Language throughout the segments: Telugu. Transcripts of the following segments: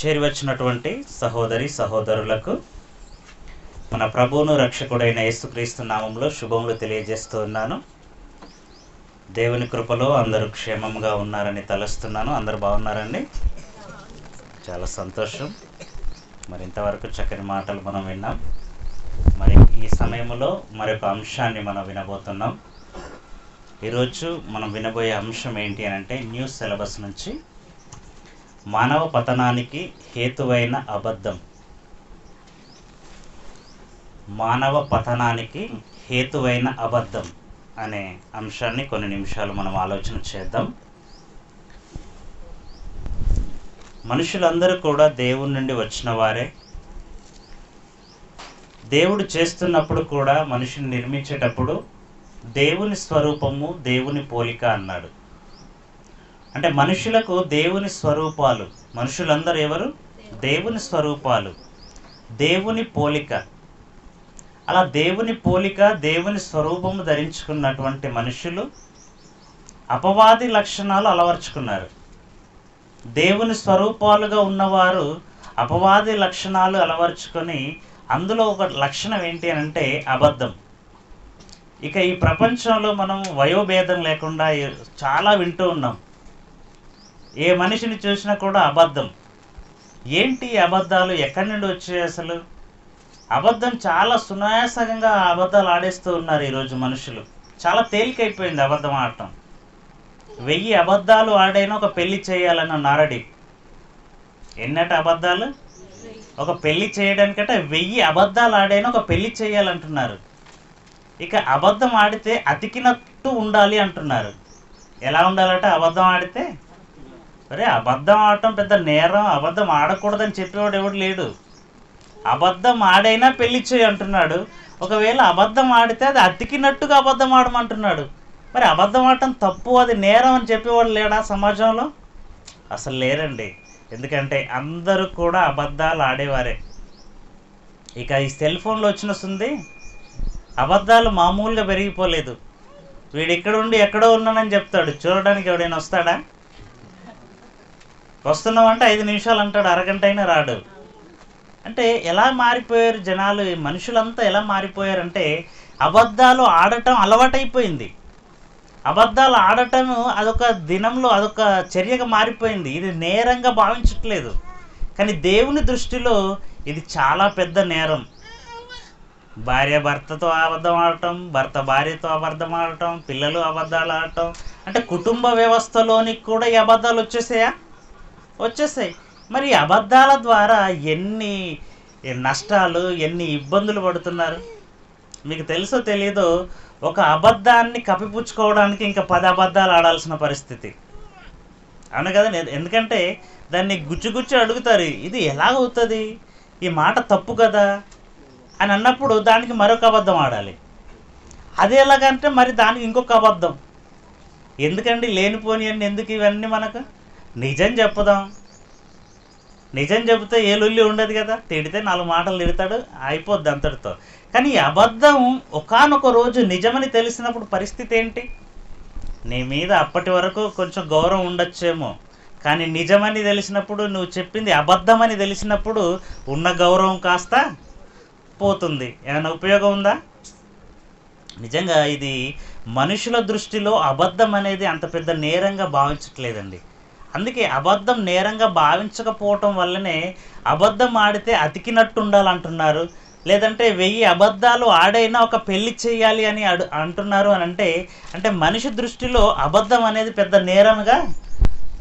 చేరివచ్చినటువంటి సహోదరి సహోదరులకు మన ప్రభువును రక్షకుడైన యేసుక్రీస్తు నామంలో శుభములు తెలియజేస్తూ ఉన్నాను. దేవుని కృపలో అందరూ క్షేమంగా ఉన్నారని తలుస్తున్నాను. అందరు బాగున్నారండి? చాలా సంతోషం. మరి ఇంతవరకు చక్కని మాటలు మనం విన్నాం. మరి ఈ సమయంలో మరొక అంశాన్ని మనం వినబోతున్నాం. ఈరోజు మనం వినబోయే అంశం ఏంటి అని అంటే న్యూ సిలబస్ నుంచి మానవ పతనానికి హేతువైన అబద్ధం. మానవ పతనానికి హేతువైన అబద్ధం అనే అంశాన్ని కొన్ని నిమిషాలు మనం ఆలోచన చేద్దాం. మనుషులందరూ కూడా దేవుని నుండి వచ్చిన వారే. దేవుడు చేస్తున్నప్పుడు కూడా మనిషిని నిర్మించేటప్పుడు దేవుని స్వరూపము, దేవుని పోలిక అన్నాడు. అంటే మనుషులకు దేవుని స్వరూపాలు. మనుషులందరూ ఎవరు? దేవుని స్వరూపాలు, దేవుని పోలిక. అలా దేవుని పోలిక, దేవుని స్వరూపము ధరించుకున్నటువంటి మనుషులు అపవాది లక్షణాలు అలవర్చుకున్నారు. దేవుని స్వరూపాలుగా ఉన్నవారు అపవాది లక్షణాలు అలవర్చుకొని అందులో ఒక లక్షణం ఏంటి అని అంటే అబద్ధం. ఇక ఈ ప్రపంచంలో మనం వయోభేదం లేకుండా చాలా వింటూ ఉన్నాం. ఏ మనిషిని చూసినా కూడా అబద్ధం. ఏంటి అబద్ధాలు ఎక్కడి నుండి వచ్చాయి అసలు? అబద్ధం చాలా సునాయాసంగా అబద్ధాలు ఆడేస్తూ ఉన్నారు ఈరోజు మనుషులు. చాలా తేలికైపోయింది అబద్ధం ఆడటం. 1000 అబద్ధాలు ఆడైనా ఒక పెళ్లి చేయాలన్న నారడి. ఎన్నట అబద్ధాలు? ఒక పెళ్లి చేయడానికంటే 1000 అబద్ధాలు ఆడైనా ఒక పెళ్లి చేయాలంటున్నారు. ఇక అబద్ధం ఆడితే అతికినట్టు ఉండాలి అంటున్నారు. ఎలా ఉండాలంటే అబద్ధం ఆడితే, అరే అబద్ధం ఆడటం పెద్ద నేరం, అబద్ధం ఆడకూడదని చెప్పేవాడు ఎవడు లేడు. అబద్ధం ఆడైనా పెళ్లి చేయి అంటున్నాడు. ఒకవేళ అబద్ధం ఆడితే అది అతికినట్టుగా అబద్ధం ఆడమంటున్నాడు. మరి అబద్ధం ఆడటం తప్పు, అది నేరం అని చెప్పేవాడు లేడా సమాజంలో? అసలు లేరండి. ఎందుకంటే అందరూ కూడా అబద్ధాలు ఆడేవారే. ఇక ఈ సెల్ ఫోన్లో వచ్చినస్తుంది అబద్ధాలు మామూలుగా పెరిగిపోలేదు. వీడు ఇక్కడ ఉండి ఎక్కడో ఉన్నానని చెప్తాడు. చూడడానికి ఎవడైనా వస్తాడా? వస్తున్నామంటే 5 నిమిషాలు అంటాడు, అరగంట అయినా రాడు. అంటే ఎలా మారిపోయారు జనాలు, మనుషులంతా ఎలా మారిపోయారంటే అబద్ధాలు ఆడటం అలవాటైపోయింది. అబద్ధాలు ఆడటం అదొక దినంలో అదొక చర్యగా మారిపోయింది. ఇది నేరంగా భావించట్లేదు. కానీ దేవుని దృష్టిలో ఇది చాలా పెద్ద నేరం. భార్య భర్తతో అబద్ధం ఆడటం, భర్త భార్యతో అబద్ధం ఆడటం, పిల్లలు అబద్ధాలు ఆడటం, అంటే కుటుంబ వ్యవస్థలోనికి కూడా ఈ అబద్ధాలు వచ్చేసాయి. మరి ఈ అబద్ధాల ద్వారా ఎన్ని నష్టాలు, ఎన్ని ఇబ్బందులు పడుతున్నారు మీకు తెలుసో తెలీదో. ఒక అబద్ధాన్ని కప్పిపుచ్చుకోవడానికి ఇంకా 10 అబద్ధాలు ఆడాల్సిన పరిస్థితి. అవును కదా? ఎందుకంటే దాన్ని గుచ్చి అడుగుతారు, ఇది ఎలాగవుతుంది, ఈ మాట తప్పు కదా అని అన్నప్పుడు దానికి మరొక అబద్ధం ఆడాలి. అది ఎలాగంటే మరి దానికి ఇంకొక అబద్ధం. ఎందుకండి లేనిపోని అన్ని ఎందుకు ఇవన్నీ? మనకు నిజం చెప్పుదాం. నిజం చెబితే ఏ లొల్లి ఉండదు కదా. తిడితే 4 మాటలు తిడతాడు, అయిపోద్ది అంతటితో. కానీ ఈ అబద్ధం ఒకానొక రోజు నిజమని తెలిసినప్పుడు పరిస్థితి ఏంటి? నీ మీద అప్పటి వరకు కొంచెం గౌరవం ఉండొచ్చేమో, కానీ నిజమని తెలిసినప్పుడు, నువ్వు చెప్పింది అబద్ధమని తెలిసినప్పుడు ఉన్న గౌరవం కాస్త పోతుంది. ఏమైనా ఉపయోగం ఉందా? నిజంగా ఇది మనుషుల దృష్టిలో అబద్ధం అనేది అంత పెద్ద నేరంగా భావించట్లేదండి. అందుకే అబద్ధం నేరంగా భావించకపోవటం వల్లనే అబద్ధం ఆడితే అతికినట్టు ఉండాలంటున్నారు. లేదంటే 1000 అబద్ధాలు ఆడైనా ఒక పెళ్లి చేయాలి అని అంటున్నారు అని అంటే మనిషి దృష్టిలో అబద్ధం అనేది పెద్ద నేరంగా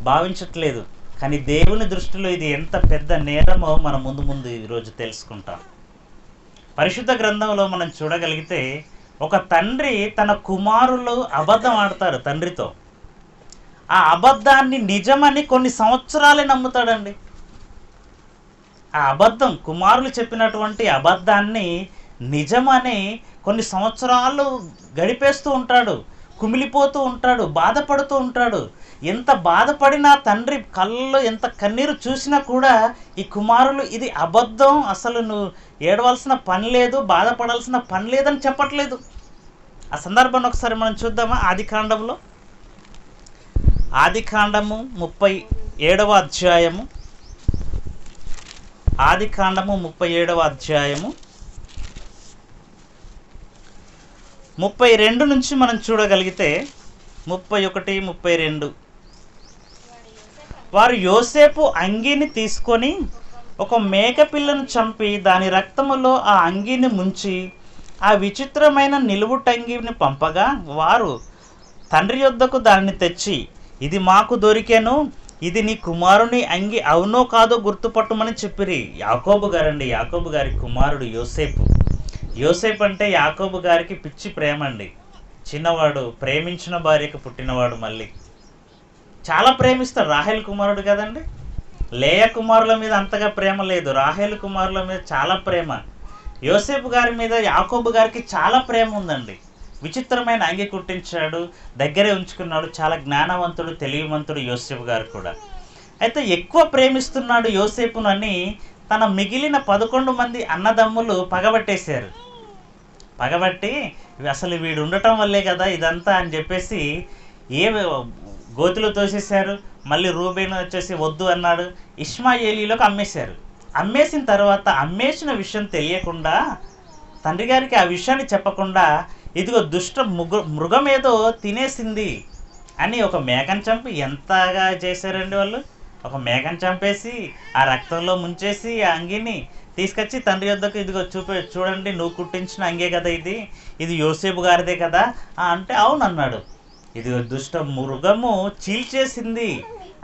భావించట్లేదు. కానీ దేవుని దృష్టిలో ఇది ఎంత పెద్ద నేరమో మనం ముందు ఈరోజు తెలుసుకుంటాం. పరిశుద్ధ గ్రంథంలో మనం చూడగలిగితే ఒక తండ్రి తన కుమారులు అబద్ధం ఆడతారు తండ్రితో. ఆ అబద్ధాన్ని నిజమని కొన్ని సంవత్సరాలే నమ్ముతాడండి. ఆ అబద్ధం, కుమారులు చెప్పినటువంటి అబద్ధాన్ని నిజమని కొన్ని సంవత్సరాలు గడిపేస్తూ ఉంటాడు, కుమిలిపోతూ ఉంటాడు, బాధపడుతూ ఉంటాడు. ఎంత బాధపడినా తండ్రి కళ్ళలో ఎంత కన్నీరు చూసినా కూడా ఈ కుమారులు ఇది అబద్ధం, అసలు నువ్వు ఏడవలసిన పని లేదు, బాధపడాల్సిన పని లేదని చెప్పట్లేదు. ఆ సందర్భాన్ని ఒకసారి మనం చూద్దామా? ఆదికాండము 37వ అధ్యాయము ఆదికాండము 37వ అధ్యాయము 32 నుంచి మనం చూడగలిగితే 31, 32. వారు యోసేపు అంగీని తీసుకొని ఒక మేకపిల్లను చంపి దాని రక్తములో ఆ అంగీని ముంచి ఆ విచిత్రమైన నిలువుటంగిని పంపగా వారు తండ్రి యొద్దకు దానిని తెచ్చి, ఇది మాకు దొరికెను, ఇది నీ కుమారుని అంగి అవునో కాదో గుర్తుపట్టమని చెప్పిరి. యాకోబు గారి కుమారుడు యోసేపు. యోసేపు అంటే యాకోబు గారికి పిచ్చి ప్రేమ అండి. చిన్నవాడు, ప్రేమించిన భార్యకు పుట్టినవాడు. మళ్ళీ చాలా ప్రేమిస్తాడు. రాహేల్ కుమారుడు కదండి. లేయ కుమారుల మీద అంతగా ప్రేమ లేదు, రాహేల్ కుమారుల మీద చాలా ప్రేమ. యోసేపు గారి మీద యాకోబు గారికి చాలా ప్రేమ ఉందండి. విచిత్రమైన అంగి కుట్టించాడు, దగ్గరే ఉంచుకున్నాడు. చాలా జ్ఞానవంతుడు, తెలివివంతుడు యోసేపు గారు కూడా. అయితే ఎక్కువ ప్రేమిస్తున్నాడు యోసేపును అని తన మిగిలిన 11 మంది అన్నదమ్ములు పగబట్టేశారు. పగబట్టి అసలు వీడు ఉండటం వల్లే కదా ఇదంతా అని చెప్పేసి గోతులు తోసేశారు. మళ్ళీ రూబేను వచ్చేసి వద్దు అన్నాడు. ఇష్మాయేలీలోకి అమ్మేశారు. అమ్మేసిన తర్వాత అమ్మేసిన విషయం తెలియకుండా, తండ్రి గారికి ఆ విషయాన్ని చెప్పకుండా, ఇదిగో దుష్ట మృగం ఏదో తినేసింది అని ఒక మేకను చంపి ఎంతగా చేశారండి వాళ్ళు. ఒక మేకను చంపేసి ఆ రక్తంలో ముంచేసి ఆ అంగిని తీసుకొచ్చి తండ్రి వద్దకు, ఇదిగో చూడండి, నువ్వు కుట్టించిన అంగే కదా ఇది యోసేపు గారిదే కదా అంటే అవును అన్నాడు. ఇదిగో దుష్ట మృగము చీల్చేసింది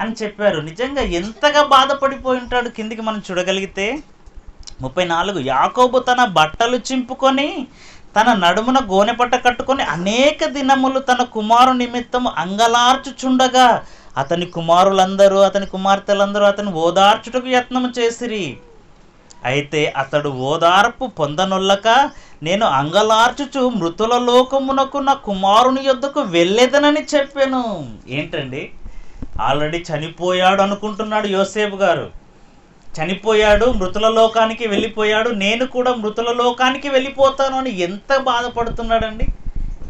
అని చెప్పారు. నిజంగా ఎంతగా బాధపడిపోయి ఉంటాడు. కిందికి మనం చూడగలిగితే 34, యాకోబు తన బట్టలు చింపుకొని తన నడుమున గోనెపట్ట కట్టుకొని అనేక దినములు తన కుమారు నిమిత్తము అంగలార్చుచుండగా అతని కుమారులందరూ అతని కుమార్తెలందరూ అతను ఓదార్చుటకు యత్నము చేసిరి. అయితే అతడు ఓదార్పు పొందనొల్లక, నేను అంగలార్చుచు మృతుల లోకమునకు నా కుమారుని యొద్దకు వెళ్ళేదనని చెప్పాను. ఏంటండి, ఆల్రెడీ చనిపోయాడు అనుకుంటున్నాడు యోసేపు గారు. చనిపోయాడు, మృతుల లోకానికి వెళ్ళిపోయాడు, నేను కూడా మృతుల లోకానికి వెళ్ళిపోతాను అని ఎంత బాధపడుతున్నాడండి.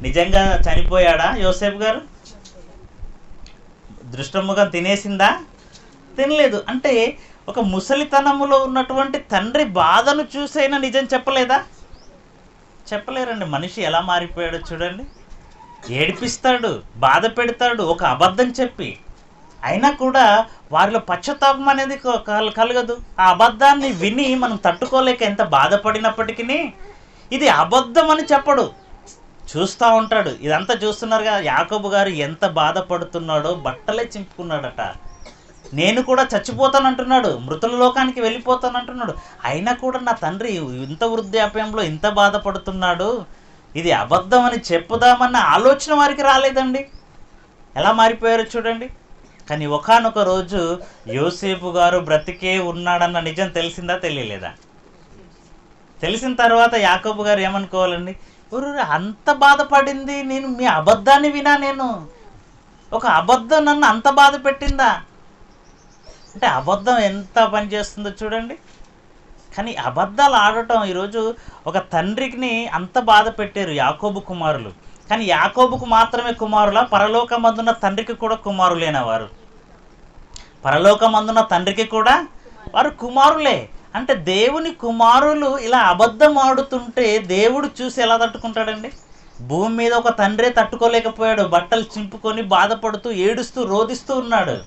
నిజంగా చనిపోయాడా యోసేపు గారు? దృష్టముగా తినేసిందా? తినలేదు. అంటే ఒక ముసలితనములో ఉన్నటువంటి తండ్రి బాధను చూసైనా నిజం చెప్పలేదా? చెప్పలేరండి. మనిషి ఎలా మారిపోయాడో చూడండి. ఏడిపిస్తాడు, బాధ పెడతాడు ఒక అబద్ధం చెప్పి. అయినా కూడా వారిలో పశ్చాత్తాపం అనేది కలగదు. ఆ అబద్ధాన్ని విని మనం తట్టుకోలేక ఎంత బాధపడినప్పటికీ ఇది అబద్ధం అని చెప్పడు, చూస్తూ ఉంటాడు. ఇదంతా చూస్తున్నారుగా. యాకోబు గారు ఎంత బాధపడుతున్నాడో, బట్టలే చింపుకున్నాడట. నేను కూడా చచ్చిపోతానంటున్నాడు, మృతుల లోకానికి వెళ్ళిపోతానంటున్నాడు. అయినా కూడా నా తండ్రి ఇంత వృద్ధాప్యంలో ఇంత బాధపడుతున్నాడు, ఇది అబద్ధం అని చెప్పుదామన్న ఆలోచన వారికి రాలేదండి. ఎలా మారిపోయారో చూడండి. కానీ ఒకానొక రోజు యోసేపు గారు బ్రతికే ఉన్నాడన్న నిజం తెలిసిందా, తెలియలేదా? తెలిసిన తర్వాత యాకోబు గారు ఏమనుకోవాలండి, అంత బాధపడింది నేను, మీ అబద్ధాన్ని వినా నేను, ఒక అబద్ధం నన్ను అంత బాధ పెట్టిందా అంటే అబద్ధం ఎంత పనిచేస్తుందో చూడండి. కానీ అబద్ధాలు ఆడటం ఈరోజు ఒక తండ్రికి అంత బాధ పెట్టారు యాకోబు కుమారులు. కానీ యాకోబుకు మాత్రమే కుమారుల, పరలోకమందున్న తండ్రికి కూడా కుమారులేనా వారు? పరలోకమందున్న తండ్రికి కూడా వారు కుమారులే. అంటే దేవుని కుమారులు ఇలా అబద్ధం ఆడుతుంటే దేవుడు చూసి ఎలా తట్టుకుంటాడండి? భూమి మీద ఒక తండ్రే తట్టుకోలేకపోయాడు, బట్టలు చింపుకొని బాధపడుతూ ఏడుస్తూ రోదిస్తూ ఉన్నాడు.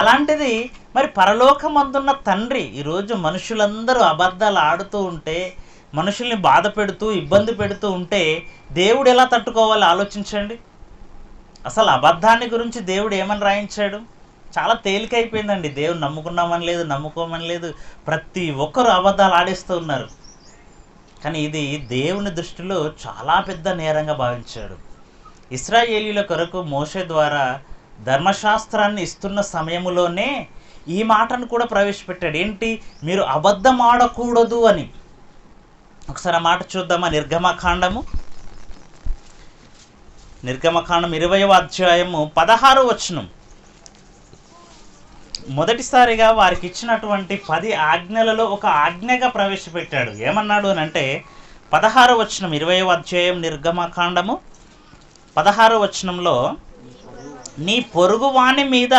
అలాంటిది మరి పరలోకమందున్న తండ్రి ఈరోజు మనుషులందరూ అబద్ధాలు ఆడుతూ ఉంటే, మనుషుల్ని బాధ పెడుతూ ఇబ్బంది పెడుతూ ఉంటే దేవుడు ఎలా తట్టుకోవాలి ఆలోచించండి. అసలు అబద్ధాన్ని గురించి దేవుడు ఏమని రాయించాడు? చాలా తేలికైపోయిందండి. దేవుడు నమ్ముకున్నామని లేదు, నమ్ముకోమని లేదు, ప్రతి ఒక్కరు అబద్ధాలు ఆడేస్తూ ఉన్నారు. కానీ ఇది దేవుని దృష్టిలో చాలా పెద్ద నేరంగా భావించాడు. ఇశ్రాయేలీల కొరకు మోషే ద్వారా ధర్మశాస్త్రాన్ని ఇస్తున్న సమయంలోనే ఈ మాటను కూడా ప్రవేశపెట్టాడు. ఏంటి? మీరు అబద్ధం ఆడకూడదు అని. ఒకసారి ఆ మాట చూద్దామా? నిర్గమకాండం 20వ అధ్యాయము 16వ వచనం. మొదటిసారిగా వారికి ఇచ్చినటువంటి 10 ఆజ్ఞలలో ఒక ఆజ్ఞగా ప్రవేశపెట్టాడు. ఏమన్నాడు అని అంటే 16వ వచనం, 20వ అధ్యాయం నిర్గమకాండము 16వ వచనంలో, నీ పొరుగువాని మీద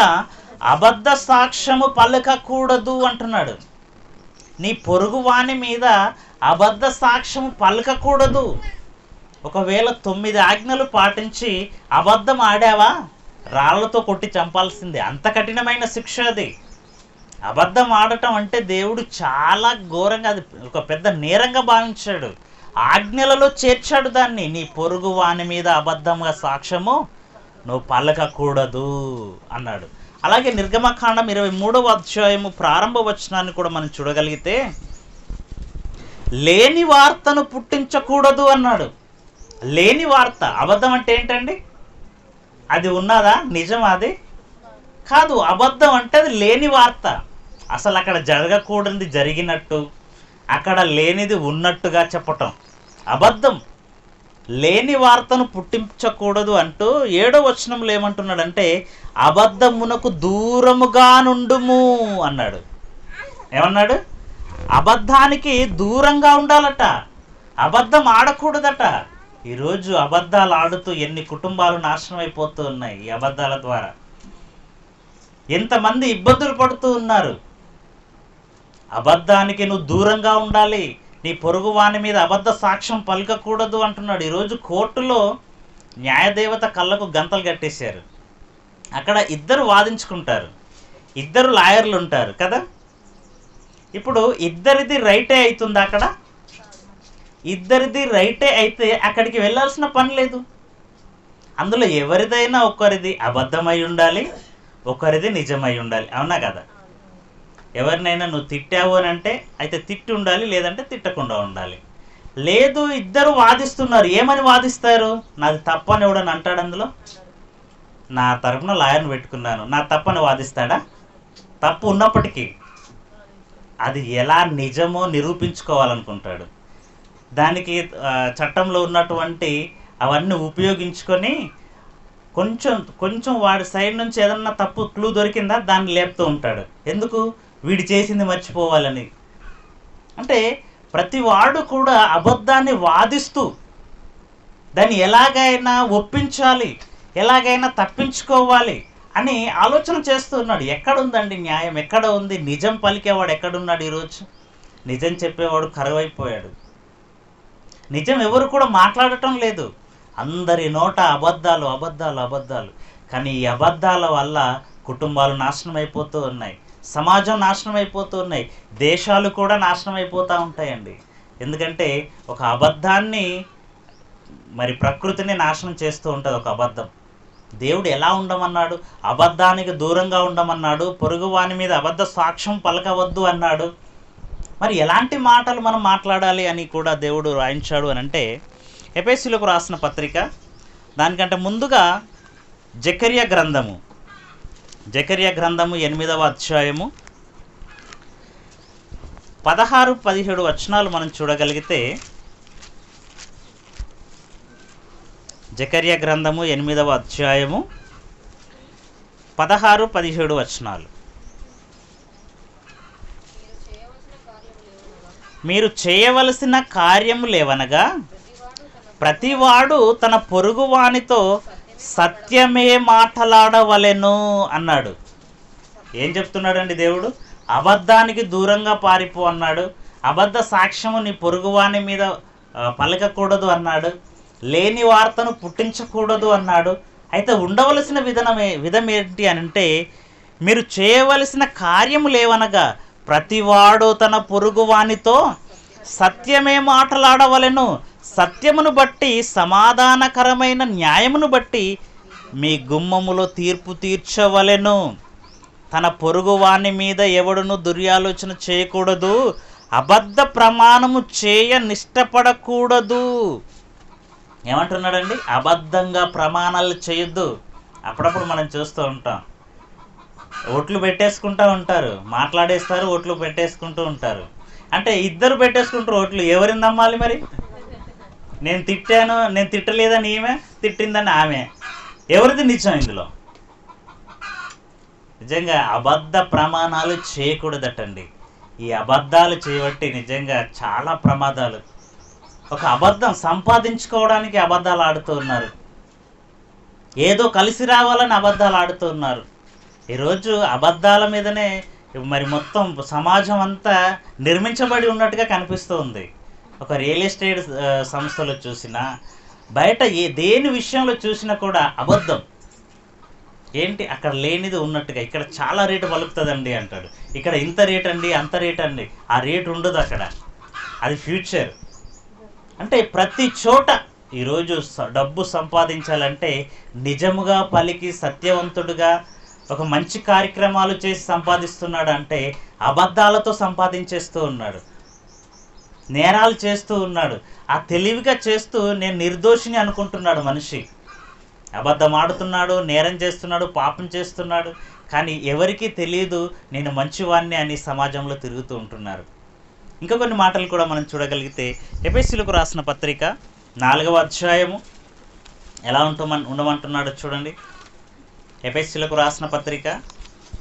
అబద్ధ సాక్ష్యము పలకకూడదు అంటున్నాడు. నీ పొరుగువాని మీద అబద్ధ సాక్ష్యం పలకకూడదు. ఒకవేళ 9 ఆజ్ఞలు పాటించి అబద్ధం ఆడావా, రాళ్లతో కొట్టి చంపాల్సిందే. అంత కఠినమైన శిక్ష అది. అబద్ధం ఆడటం అంటే దేవుడు చాలా ఘోరంగా, అది ఒక పెద్ద నేరంగా భావించాడు. ఆజ్ఞలలో చేర్చాడు దాన్ని. నీ పొరుగు వాని మీద అబద్ధంగా సాక్ష్యము నువ్వు పలకకూడదు అన్నాడు. అలాగే నిర్గమకాండం 23వ అధ్యాయము ప్రారంభ వచనాన్ని కూడా మనం చూడగలిగితే, లేని వార్తను పుట్టించకూడదు అన్నాడు. లేని వార్త, అబద్ధం అంటే ఏంటండి? అది ఉన్నదా? నిజం అది కాదు. అబద్ధం అంటే అది లేని వార్త. అసలు అక్కడ జరగకూడనిది జరిగినట్టు, అక్కడ లేనిది ఉన్నట్టుగా చెప్పటం అబద్ధం. లేని వార్తను పుట్టించకూడదు అంటూ 7వ వచనంలో ఏమంటున్నాడంటే, అబద్ధమునకు దూరముగా నుండుము అన్నాడు. ఏమన్నాడు? అబద్ధానికి దూరంగా ఉండాలట, అబద్ధం ఆడకూడదట. ఈరోజు అబద్ధాలు ఆడుతూ ఎన్ని కుటుంబాలు నాశనం అయిపోతూ ఉన్నాయి. ఈ అబద్ధాల ద్వారా ఎంతమంది ఇబ్బందులు పడుతూ ఉన్నారు. అబద్ధానికి నువ్వు దూరంగా ఉండాలి. నీ పొరుగు వాని మీద అబద్ధ సాక్ష్యం పలకకూడదు అంటున్నాడు. ఈరోజు కోర్టులో న్యాయదేవత కళ్ళకు గంతలు కట్టేశారు. అక్కడ ఇద్దరు వాదించుకుంటారు, ఇద్దరు లాయర్లు ఉంటారు కదా. ఇప్పుడు ఇద్దరిది రైటే అవుతుంది. అక్కడ ఇద్దరిది రైటే అయితే అక్కడికి వెళ్ళాల్సిన పని లేదు. అందులో ఎవరిదైనా ఒకరిది అబద్ధమై ఉండాలి, ఒకరిది నిజమై ఉండాలి. అవునా కదా? ఎవరినైనా నువ్వు తిట్టావు అని అంటే అయితే తిట్టి ఉండాలి, లేదంటే తిట్టకుండా ఉండాలి. లేదు, ఇద్దరు వాదిస్తున్నారు. ఏమని వాదిస్తారు? నాది తప్పని ఎవడని అంటాడు. అందులో నా తరపున లాయర్ని పెట్టుకున్నాను, నా తప్పని వాదిస్తాడా? తప్పు ఉన్నప్పటికీ అది ఎలా నిజమో నిరూపించుకోవాలనుకుంటాడు. దానికి చట్టంలో ఉన్నటువంటి అవన్నీ ఉపయోగించుకొని కొంచెం వాడి సైడ్ నుంచి ఏదన్నా తప్పు క్లూ దొరికిందా దాన్ని లేపుతూ ఉంటాడు. ఎందుకు? వీడు చేసింది మర్చిపోవాలని. అంటే ప్రతి వాడు కూడా అబద్ధాన్ని వాదిస్తూ దాన్ని ఎలాగైనా ఒప్పించాలి, ఎలాగైనా తప్పించుకోవాలి అని ఆలోచన చేస్తూ ఉన్నాడు. ఎక్కడుందండి న్యాయం? ఎక్కడ ఉంది? నిజం పలికేవాడు ఎక్కడున్నాడు? ఈరోజు నిజం చెప్పేవాడు కరువైపోయాడు. నిజం ఎవరు కూడా మాట్లాడటం లేదు. అందరి నోట అబద్ధాలు అబద్ధాలు అబద్ధాలు. కానీ ఈ అబద్ధాల వల్ల కుటుంబాలు నాశనం అయిపోతూ ఉన్నాయి, సమాజం నాశనం అయిపోతూ ఉన్నాయి, దేశాలు కూడా నాశనం అయిపోతూ ఉంటాయండి. ఎందుకంటే ఒక అబద్ధాన్ని మరి ప్రకృతిని నాశనం చేస్తూ ఉంటుంది ఒక అబద్ధం. దేవుడు ఎలా ఉండమన్నాడు? అబద్ధానికి దూరంగా ఉండమన్నాడు. పొరుగు వాని మీద అబద్ధ సాక్ష్యం పలకవద్దు అన్నాడు. మరి ఎలాంటి మాటలు మనం మాట్లాడాలి అని కూడా దేవుడు రాయించాడు అని అంటే, ఎఫెసీయులకు రాసిన పత్రిక దానికంటే ముందుగా జకర్యా గ్రంథము 8వ అధ్యాయము 16-17 వచనాలు మనం చూడగలిగితే, జకర్యా గ్రంథము 8వ అధ్యాయము 16-17 వచనాలు. మీరు చేయవలసిన కార్యములేవనగా ప్రతివాడు తన పొరుగువానితో సత్యమే మాట్లాడవలెను అన్నాడు. ఏం చెప్తున్నాడండి దేవుడు? అబద్ధానికి దూరంగా పారిపో అన్నాడు. అబద్ధ సాక్ష్యము నీ పొరుగువాని మీద పలకకూడదు అన్నాడు. లేని వార్తను పుట్టించకూడదు అన్నాడు. అయితే ఉండవలసిన విధం ఏంటి అని అంటే, మీరు చేయవలసిన కార్యములేవనగా ప్రతివాడు తన పొరుగువానితో సత్యమే మాట్లాడవలెను, సత్యమును బట్టి సమాధానకరమైన న్యాయమును బట్టి మీ గుమ్మములో తీర్పు తీర్చవలెను. తన పొరుగువాని మీద ఎవడును దుర్యాలోచన చేయకూడదు, అబద్ధ ప్రమాణము చేయ నిష్టపడకూడదు. ఏమంటున్నాడండి? అబద్ధంగా ప్రమాణాలు చేయొద్దు. అప్పుడప్పుడు మనం చూస్తూ ఉంటాం, ఓట్లు పెట్టేసుకుంటూ ఉంటారు, మాట్లాడేస్తారు, ఓట్లు పెట్టేసుకుంటూ ఉంటారు. అంటే ఇద్దరు పెట్టేసుకుంటారు ఓట్లు. ఎవరిని నమ్మాలి మరి? నేను తిట్టాను, నేను తిట్టలేదని ఈమె, తిట్టిందని ఆమె. ఎవరిది నిజం ఇందులో? నిజంగా అబద్ధ ప్రమాణాలు చేయకూడదటండి. ఈ అబద్ధాలు చేయబట్టి నిజంగా చాలా ప్రమాదాలు. ఒక అబద్ధం సంపాదించుకోవడానికి అబద్ధాలు ఆడుతూ ఉన్నారు, ఏదో కలిసి రావాలని అబద్ధాలు ఆడుతూ ఉన్నారు. ఈరోజు అబద్ధాల మీదనే మరి మొత్తం సమాజం అంతా నిర్మించబడి ఉన్నట్టుగా కనిపిస్తూ ఉంది. ఒక రియల్ ఎస్టేట్ సంస్థలో చూసినా, బయట దేని విషయంలో చూసినా కూడా అబద్ధం. ఏంటి అక్కడ లేనిది ఉన్నట్టుగా, ఇక్కడ చాలా రేటు పలుకుతుందండి అంటాడు, ఇక్కడ ఇంత రేట్ అండి అంత రేట్ అండి. ఆ రేటు ఉండదు అక్కడ, అది ఫ్యూచర్. అంటే ప్రతి చోట ఈరోజు డబ్బు సంపాదించాలంటే నిజముగా పలికి సత్యవంతుడుగా ఒక మంచి కార్యక్రమాలు చేసి సంపాదిస్తున్నాడు అంటే అబద్ధాలతో సంపాదించేస్తూ ఉన్నాడు, నేరాలు చేస్తూ ఉన్నాడు. ఆ తెలివిగా చేస్తూ నేను నిర్దోషిని అనుకుంటున్నాడు మనిషి. అబద్ధం ఆడుతున్నాడు, నేరం చేస్తున్నాడు, పాపం చేస్తున్నాడు, కానీ ఎవరికీ తెలియదు నేను మంచివాణ్ణి అని సమాజంలో తిరుగుతూ ఉంటున్నారు. ఇంకా కొన్ని మాటలు కూడా మనం చూడగలిగితే, ఎఫెసీయులకు రాసిన పత్రిక 4వ అధ్యాయము ఎలా ఉండమంటున్నాడో చూడండి. ఎఫెసీయులకు రాసిన పత్రిక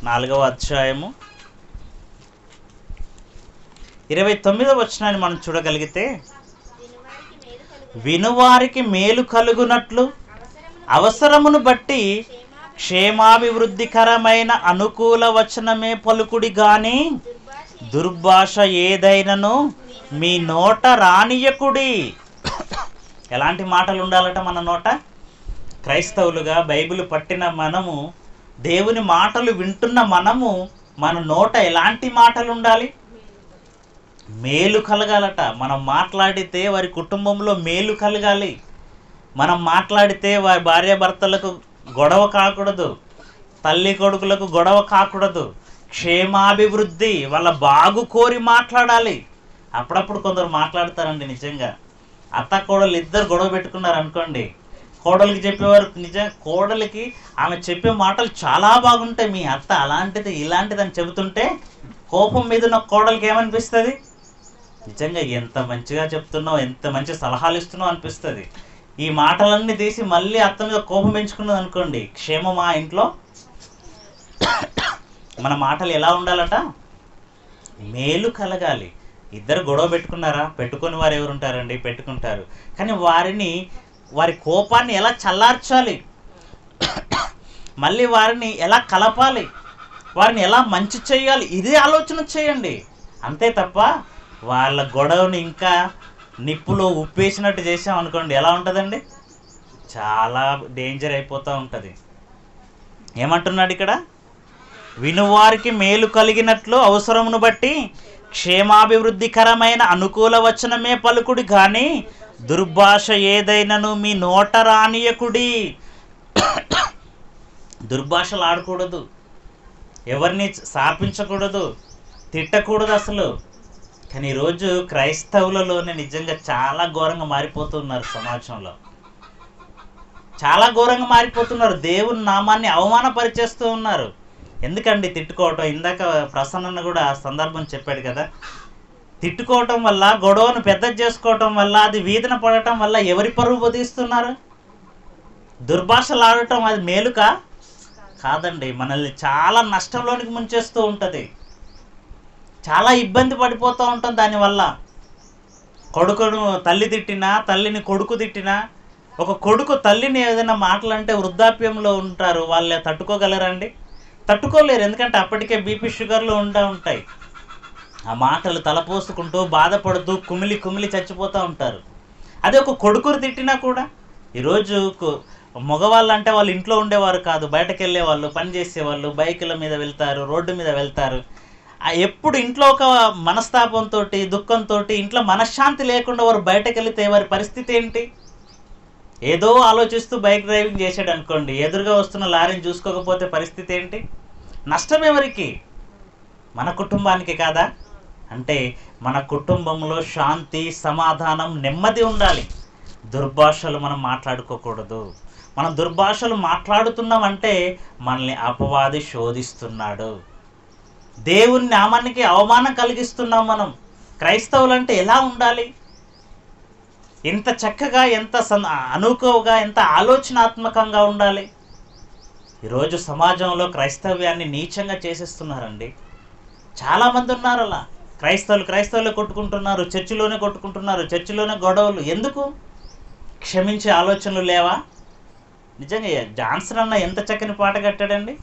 4వ అధ్యాయము 29వ వచనాన్ని మనం చూడగలిగితే, వినువారికి మేలు కలుగునట్లు అవసరమును బట్టి క్షేమాభివృద్ధికరమైన అనుకూల వచనమే పలుకుడి గాని దుర్భాష ఏదైనను మీ నోట రానియకుడి. ఎలాంటి మాటలు ఉండాలట మన నోట? క్రైస్తవులుగా బైబిల్ పట్టిన మనము, దేవుని మాటలు వింటున్న మనము, మన నోట ఎలాంటి మాటలు ఉండాలి? మేలు కలగాలట. మనం మాట్లాడితే వారి కుటుంబంలో మేలు కలగాలి. మనం మాట్లాడితే వారి భార్యాభర్తలకు గొడవ కాకూడదు, తల్లి కొడుకులకు గొడవ కాకూడదు, క్షేమాభివృద్ధి, వాళ్ళ బాగు కోరి మాట్లాడాలి. అప్పుడప్పుడు కొందరు మాట్లాడతారండి, నిజంగా అత్త కోడలు ఇద్దరు గొడవ పెట్టుకున్నారు అనుకోండి, కోడలికి చెప్పేవారు, నిజంగా కోడలికి ఆమె చెప్పే మాటలు చాలా బాగుంటాయి. మీ అత్త అలాంటిది ఇలాంటిది అని చెబుతుంటే కోపం మీద ఉన్న కోడలికి ఏమనిపిస్తుంది? నిజంగా ఎంత మంచిగా చెప్తున్నావు, ఎంత మంచి సలహాలు ఇస్తున్నావు అనిపిస్తుంది. ఈ మాటలన్నీ తీసి మళ్ళీ అత్త మీద కోపం పెంచుకున్నది అనుకోండి, క్షేమమా ఇంట్లో? మన మాటలు ఎలా ఉండాలట? మేలు కలగాలి. ఇద్దరు గొడవ పెట్టుకున్నారా? పెట్టుకొని వారు ఎవరు ఉంటారండి? పెట్టుకుంటారు. కానీ వారి కోపాన్ని ఎలా చల్లార్చాలి, మళ్ళీ వారిని ఎలా కలపాలి, వారిని ఎలా మంచి చేయాలి, ఇదే ఆలోచన చేయండి. అంతే తప్ప వాళ్ళ గొడవని ఇంకా నిప్పులో ఉప్పేసినట్టు చేసాం అనుకోండి, ఎలా ఉంటుందండి? చాలా డేంజర్ అయిపోతూ ఉంటుంది. ఏమంటున్నాడు ఇక్కడ? వినువారికి మేలు కలిగినట్లు అవసరమును బట్టి క్షేమాభివృద్ధికరమైన అనుకూల వచనమే పలుకుడి కానీ దుర్భాష ఏదైనను మీ నోట రానియకుడి. దుర్భాషలు ఆడకూడదు, ఎవరిని శాపించకూడదు, తిట్టకూడదు అసలు. కానీ ఈరోజు క్రైస్తవులలోనే నిజంగా చాలా ఘోరంగా మారిపోతున్నారు. సమాజంలో చాలా ఘోరంగా మారిపోతున్నారు. దేవుని నామాన్ని అవమానపరిచేస్తూ ఉన్నారు. ఎందుకండి తిట్టుకోవటం? ఇందాక ప్రసన్న కూడా ఆ సందర్భం చెప్పాడు కదా, తిట్టుకోవటం వల్ల, గొడవను పెద్ద చేసుకోవటం వల్ల, అది వీధన పడటం వల్ల ఎవరి పరువు పొదిస్తున్నారు? దుర్భాషలు ఆడటం అది మేలుకా? కాదండి, మనల్ని చాలా నష్టంలోనికి ముంచేస్తూ ఉంటుంది. చాలా ఇబ్బంది పడిపోతూ ఉంటాం దానివల్ల. కొడుకును తల్లి తిట్టినా, తల్లిని కొడుకు తిట్టినా, ఒక కొడుకు తల్లిని ఏదైనా మాటలంటే వృద్ధాప్యంలో ఉంటారు, వాళ్ళు తట్టుకోగలరండి? తట్టుకోలేరు. ఎందుకంటే అప్పటికే బీపీ షుగర్లు ఉంటాయి. ఆ మాటలు తలపోసుకుంటూ బాధపడుతూ కుమిలి కుమిలి చచ్చిపోతూ ఉంటారు. అదే ఒక కొడుకుని తిట్టినా కూడా, ఈరోజు మగవాళ్ళు అంటే వాళ్ళు ఇంట్లో ఉండేవారు కాదు, బయటకు వెళ్ళేవాళ్ళు, పని చేసేవాళ్ళు, బైకుల మీద వెళ్తారు, రోడ్డు మీద వెళ్తారు. ఎప్పుడు ఇంట్లో ఒక మనస్తాపంతో, దుఃఖంతో, ఇంట్లో మనశ్శాంతి లేకుండా వారు బయటకు వెళితే వారి పరిస్థితి ఏంటి? ఏదో ఆలోచిస్తూ బైక్ డ్రైవింగ్ చేసాడు అనుకోండి, ఎదురుగా వస్తున్న లారీని చూసుకోకపోతే పరిస్థితి ఏంటి? నష్టం ఎవరికి? మన కుటుంబానికి కాదా? అంటే మన కుటుంబంలో శాంతి, సమాధానం, నెమ్మది ఉండాలి. దుర్భాషలు మనం మాట్లాడుకోకూడదు. మనం దుర్భాషలు మాట్లాడుతున్నామంటే మనల్ని అపవాది శోధిస్తున్నాడు, దేవుని నామానికి అవమానం కలిగిస్తున్నాం. మనం క్రైస్తవులంటే ఎలా ఉండాలి? ఎంత చక్కగా, ఎంత అనుకువగా, ఎంత ఆలోచనాత్మకంగా ఉండాలి. ఈరోజు సమాజంలో క్రైస్తవ్యాన్ని నీచంగా చేసేస్తున్నారండి. చాలామంది ఉన్నారు అలా. క్రైస్తవులే కొట్టుకుంటున్నారు, చర్చిలోనే కొట్టుకుంటున్నారు, చర్చిలోనే గొడవలు. ఎందుకు? క్షమించే ఆలోచనలు లేవా? నిజంగా జాన్సన్ అన్న ఎంత చక్కని పాట కట్టాడండి.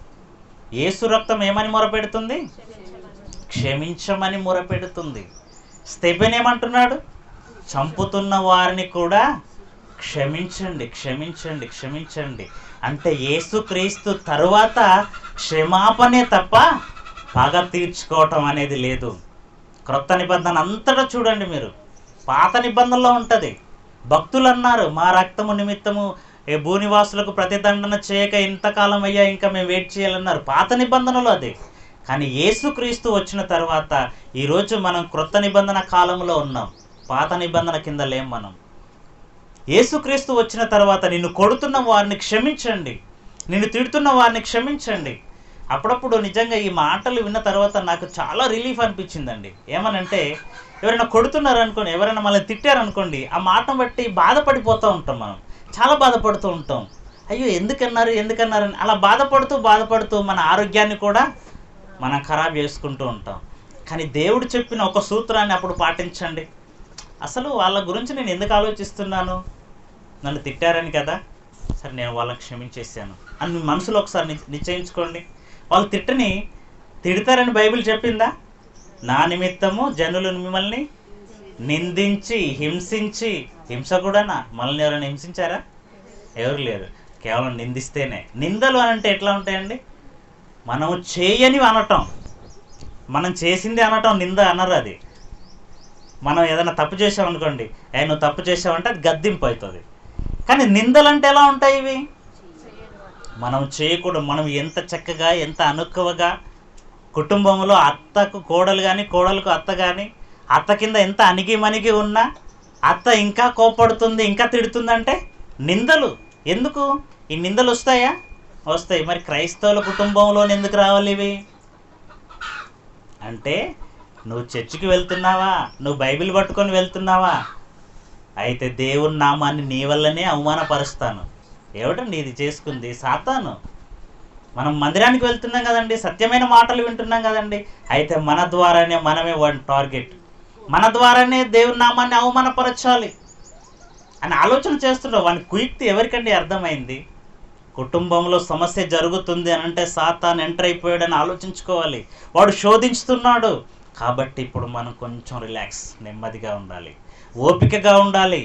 యేసు రక్తం ఏమని మొరపెడుతుంది? క్షమించమని మొరపెడుతుంది. స్తెఫెను ఏమంటున్నాడు? చంపుతున్న వారిని కూడా క్షమించండి, క్షమించండి, క్షమించండి. అంటే యేసుక్రీస్తు తరువాత క్షమాపణే తప్ప పగ తీర్చుకోవటం అనేది లేదు. క్రొత్త నిబంధన అంతటా చూడండి మీరు. పాత నిబంధనలో ఉంటుంది. భక్తులు అన్నారు, మా రక్తము నిమిత్తము భూనివాసులకు ప్రతిదండన చేయక ఇంతకాలం అయ్యా, ఇంకా మేము వెయిట్ చేయాలన్నారు. పాత నిబంధనలో అది. కానీ యేసుక్రీస్తు వచ్చిన తర్వాత ఈరోజు మనం క్రొత్త నిబంధన కాలంలో ఉన్నాం. పాత నిబంధన కింద లేం మనం. యేసుక్రీస్తు వచ్చిన తర్వాత నిన్ను కొడుతున్న వారిని క్షమించండి, నిన్ను తిడుతున్న వారిని క్షమించండి. అప్పుడప్పుడు నిజంగా ఈ మాటలు విన్న తర్వాత నాకు చాలా రిలీఫ్ అనిపించిందండి. ఏమనంటే, ఎవరైనా కొడుతున్నారు అనుకోండి, ఎవరైనా మళ్ళీ తిట్టారనుకోండి, ఆ మాటను బట్టి బాధపడిపోతూ ఉంటాం. మనం చాలా బాధపడుతూ ఉంటాం. అయ్యో ఎందుకన్నారని అలా బాధపడుతూ మన ఆరోగ్యాన్ని కూడా మనం ఖరాబ్ చేసుకుంటూ ఉంటాం. కానీ దేవుడు చెప్పిన ఒక సూత్రాన్ని అప్పుడు పాటించండి. అసలు వాళ్ళ గురించి నేను ఎందుకు ఆలోచిస్తున్నాను? నన్ను తిట్టారని కదా, సరే నేను వాళ్ళని క్షమించేసాను అని మీ మనసులో ఒకసారి నిశ్చయించుకోండి. వాళ్ళు తిడతారని బైబిల్ చెప్పిందా? నా నిమిత్తము జనులు మిమ్మల్ని నిందించి హింసించి, హింస కూడానా? మనల్ని ఎవరైనా హింసించారా? ఎవరు లేరు. కేవలం నిందిస్తేనే. నిందలు అని అంటే ఎట్లా ఉంటాయండి? మనం చేయని అనటం, మనం చేసింది అనటం నింద అనరు. అది మనం ఏదైనా తప్పు చేసామనుకోండి, నువ్వు తప్పు చేసావంటే అది గద్దింపు అవుతుంది. కానీ నిందలు అంటే ఎలా ఉంటాయి? ఇవి మనం చేయకూడదు. మనం ఎంత చక్కగా, ఎంత అనుకువగా కుటుంబంలో అత్తకు కోడలు కానీ, కోడలకు అత్త కానీ, అత్త కింద ఎంత అణిగి ఉన్నా అత్త ఇంకా కోపడుతుంది, ఇంకా తిడుతుందంటే నిందలు. ఎందుకు ఈ నిందలు వస్తాయా? వస్తాయి. మరి క్రైస్తవుల కుటుంబంలో ఎందుకు రావాలి ఇవి? అంటే నువ్వు చర్చికి వెళ్తున్నావా? నువ్వు బైబిల్ పట్టుకొని వెళ్తున్నావా? అయితే దేవుని నామాన్ని నీ వల్లనే అవమానపరుస్తాను. ఏమిటండి ఇది చేసుకుంది? సాతాను. మనం మందిరానికి వెళ్తున్నాం కదండి, సత్యమైన మాటలు వింటున్నాం కదండి, అయితే మన ద్వారానే మనమే వాడిని టార్గెట్, మన ద్వారానే దేవుని నామాన్ని అవమానపరచాలి అని ఆలోచన చేస్తున్నావు. వాని కుయుక్తి ఎవరికండి అర్థమైంది? కుటుంబంలో సమస్య జరుగుతుంది అని అంటే సాతాను ఎంటర్ అయిపోయాడని ఆలోచించుకోవాలి. వాడు శోధించుతున్నాడు కాబట్టి ఇప్పుడు మనం కొంచెం రిలాక్స్, నెమ్మదిగా ఉండాలి, ఓపికగా ఉండాలి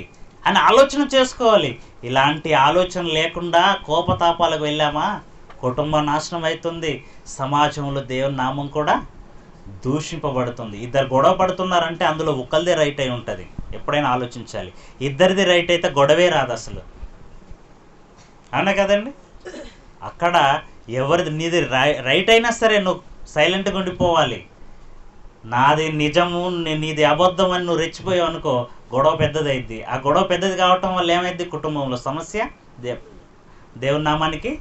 అని ఆలోచన చేసుకోవాలి. ఇలాంటి ఆలోచన లేకుండా కోపతాపాలకు వెళ్ళామా కుటుంబం నాశనం అవుతుంది, సమాజంలో దేవుని నామం కూడా దూషింపబడుతుంది. ఇద్దరు గొడవ పడుతున్నారంటే అందులో ఒకరిదే రైట్ అయి ఉంటుంది. ఎప్పుడైనా ఆలోచించాలి. ఇద్దరిది రైట్ అయితే గొడవే రాదు అసలు, అవునా కదండి? అక్కడ ఎవరిది నీది రైట్ అయినా సరే నువ్వు సైలెంట్గా ఉండిపోవాలి. నాది నిజము, నీది అబద్ధం అని నువ్వు రెచ్చిపోయావు అనుకో, గొడవ పెద్దదైద్ది. ఆ గొడవ పెద్దది కావటం వల్ల ఏమైంది? కుటుంబంలో సమస్య, దేవుని నామానికి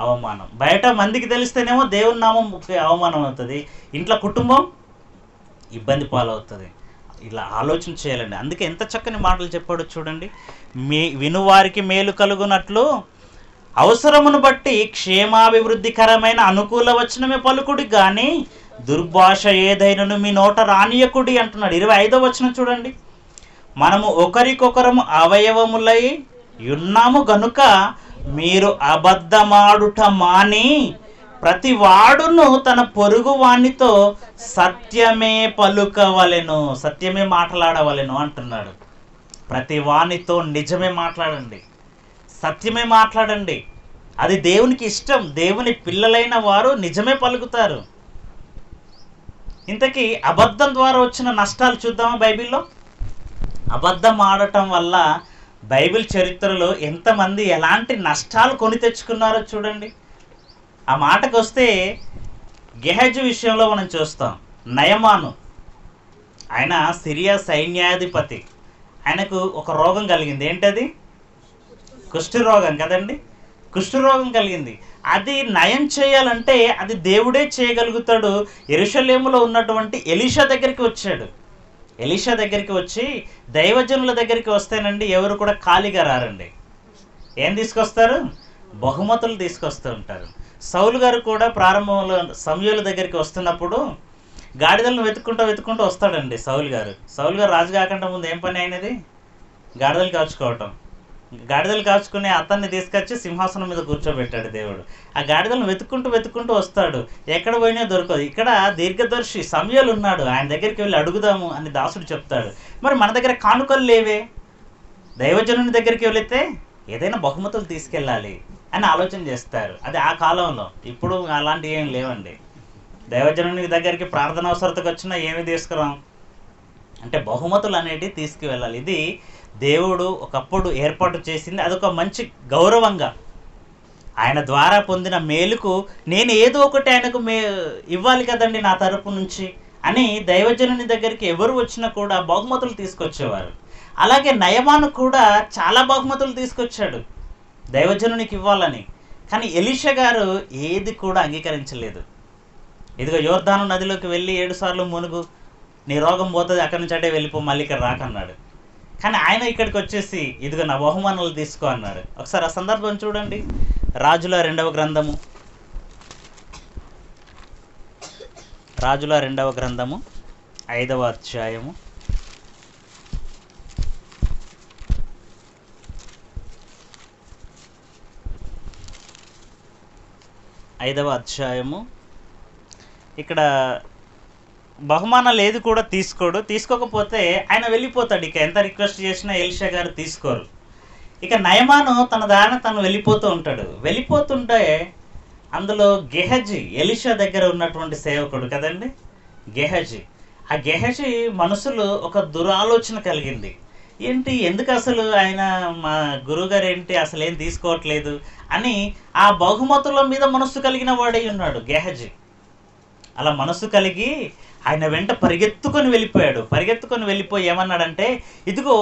అవమానం. బయట మందికి తెలిస్తేనేమో దేవుని నామం అవమానం అవుతుంది, ఇంట్లో కుటుంబం ఇబ్బంది పాలవుతుంది. ఇలా ఆలోచన చేయాలండి. అందుకే ఎంత చక్కని మాటలు చెప్పాడో చూడండి. వినువారికి మేలు కలుగునట్లు అవసరమును బట్టి క్షేమాభివృద్ధికరమైన అనుకూల వచనమే పలుకుడి, కానీ దుర్భాష ఏదైనను మీ నోట రానియకుడి అంటున్నాడు. 25వ వచనం చూడండి. మనము ఒకరికొకరము అవయవములై ఉన్నాము గనుక మీరు అబద్ధమాడుట మాని ప్రతి వాడును తన పొరుగు వానితో సత్యమే పలుకవలెను, సత్యమే మాట్లాడవలెను అంటున్నాడు. ప్రతి వానితో నిజమే మాట్లాడండి, సత్యమే మాట్లాడండి. అది దేవునికి ఇష్టం. దేవుని పిల్లలైన వారు నిజమే పలుకుతారు. ఇంతకీ అబద్ధం ద్వారా వచ్చిన నష్టాలు చూద్దామా బైబిల్లో? అబద్ధం ఆడటం వల్ల బైబిల్ చరిత్రలో ఎంతమంది ఎలాంటి నష్టాలు కొని తెచ్చుకున్నారో చూడండి. ఆ మాటకు వస్తే గెహజు విషయంలో మనం చూస్తాం. నయమాను ఆయన సిరియా సైన్యాధిపతి. ఆయనకు ఒక రోగం కలిగింది. ఏంటది? కుష్ఠరోగం కదండి. కుష్ఠరోగం కలిగింది. అది నయం చేయాలంటే అది దేవుడే చేయగలుగుతాడు. యెరూషలేములో ఉన్నటువంటి ఎలీషా దగ్గరికి వచ్చాడు. ఎలీషా దగ్గరికి వచ్చి, దైవజనుల దగ్గరికి వస్తేనండి ఎవరు కూడా ఖాళీగా రారండి. ఏం తీసుకొస్తారు? బహుమతులు తీసుకొస్తూ ఉంటారు. సౌలు గారు కూడా ప్రారంభంలో సమూయేలు దగ్గరికి వస్తున్నప్పుడు గాడిదలను వెతుక్కుంటూ వస్తాడండి సౌలు గారు. రాజు కాకుండా ముందు ఏం పని అయినది? గాడిదలు కాచుకోవటం. గాడిదలు కాచుకునే అతన్ని తీసుకొచ్చి సింహాసనం మీద కూర్చోబెట్టాడు దేవుడు. ఆ గాడిదలను వెతుక్కుంటూ వస్తాడు, ఎక్కడ పోయినా దొరకదు. ఇక్కడ దీర్ఘదర్శి సమూయేలు ఉన్నాడు, ఆయన దగ్గరికి వెళ్ళి అడుగుదాము అని దాసుడు చెప్తాడు. మరి మన దగ్గర కానుకలు లేవే, దైవజనుని దగ్గరికి వెళితే ఏదైనా బహుమతులు తీసుకెళ్ళాలి అని ఆలోచన చేస్తారు. అది ఆ కాలంలో. ఇప్పుడు అలాంటివి ఏం లేవండి. దైవజనుని దగ్గరికి ప్రార్థన అవసరతకు వచ్చినా ఏమి తీసుకురాం, అంటే బహుమతులు అనేటివి తీసుకువెళ్ళాలి. ఇది దేవుడు ఒకప్పుడు ఏర్పాటు చేసింది. అదొక మంచి గౌరవంగా, ఆయన ద్వారా పొందిన మేలుకు నేను ఏదో ఒకటి ఆయనకు ఇవ్వాలి కదండి నా తరపు నుంచి అని దైవజనుని దగ్గరికి ఎవరు వచ్చినా కూడా బహుమతులు తీసుకొచ్చేవారు. అలాగే నయమాను కూడా చాలా బహుమతులు తీసుకొచ్చాడు దైవజనునికి ఇవ్వాలని. కానీ ఎలీషా గారు ఏది కూడా అంగీకరించలేదు. ఇదిగో యోర్దాను నదిలోకి వెళ్ళి 7 సార్లు మునుగు, నీ రోగం పోతుంది, అక్కడి నుంచి అంటే వెళ్ళిపో, మళ్ళీ ఇక్కడ రాకన్నాడు. కానీ ఆయన ఇక్కడికి వచ్చేసి ఇదిగో నా బహుమానాలు తీసుకో అన్నాడు. ఒకసారి ఆ సందర్భం చూడండి. రాజుల 2వ గ్రంథము 5వ అధ్యాయము 5వ అధ్యాయము. ఇక్కడ బహుమానాలు ఏది కూడా తీసుకోకపోతే ఆయన వెళ్ళిపోతాడు. ఇక ఎంత రిక్వెస్ట్ చేసినా ఎలీషా గారు తీసుకోరు. ఇక నయమాను తన దారిన తను వెళ్ళిపోతూ ఉంటాడు. వెళ్ళిపోతుంటే అందులో గెహజీ, ఎలీషా దగ్గర ఉన్నటువంటి సేవకుడు కదండి గెహజీ. ఆ గెహజీ మనసులో ఒక దురాలోచన కలిగింది. ఏంటి, ఎందుకు అసలు ఆయన మా గురువుగారు ఏంటి అసలు ఏం తీసుకోవట్లేదు అని ఆ బహుమతుల మీద మనస్సు కలిగిన వాడై ఉన్నాడు గెహజీ. అలా మనస్సు కలిగి ఆయన వెంట పరిగెత్తుకొని వెళ్ళిపోయి ఏమన్నాడంటే, ఇదిగో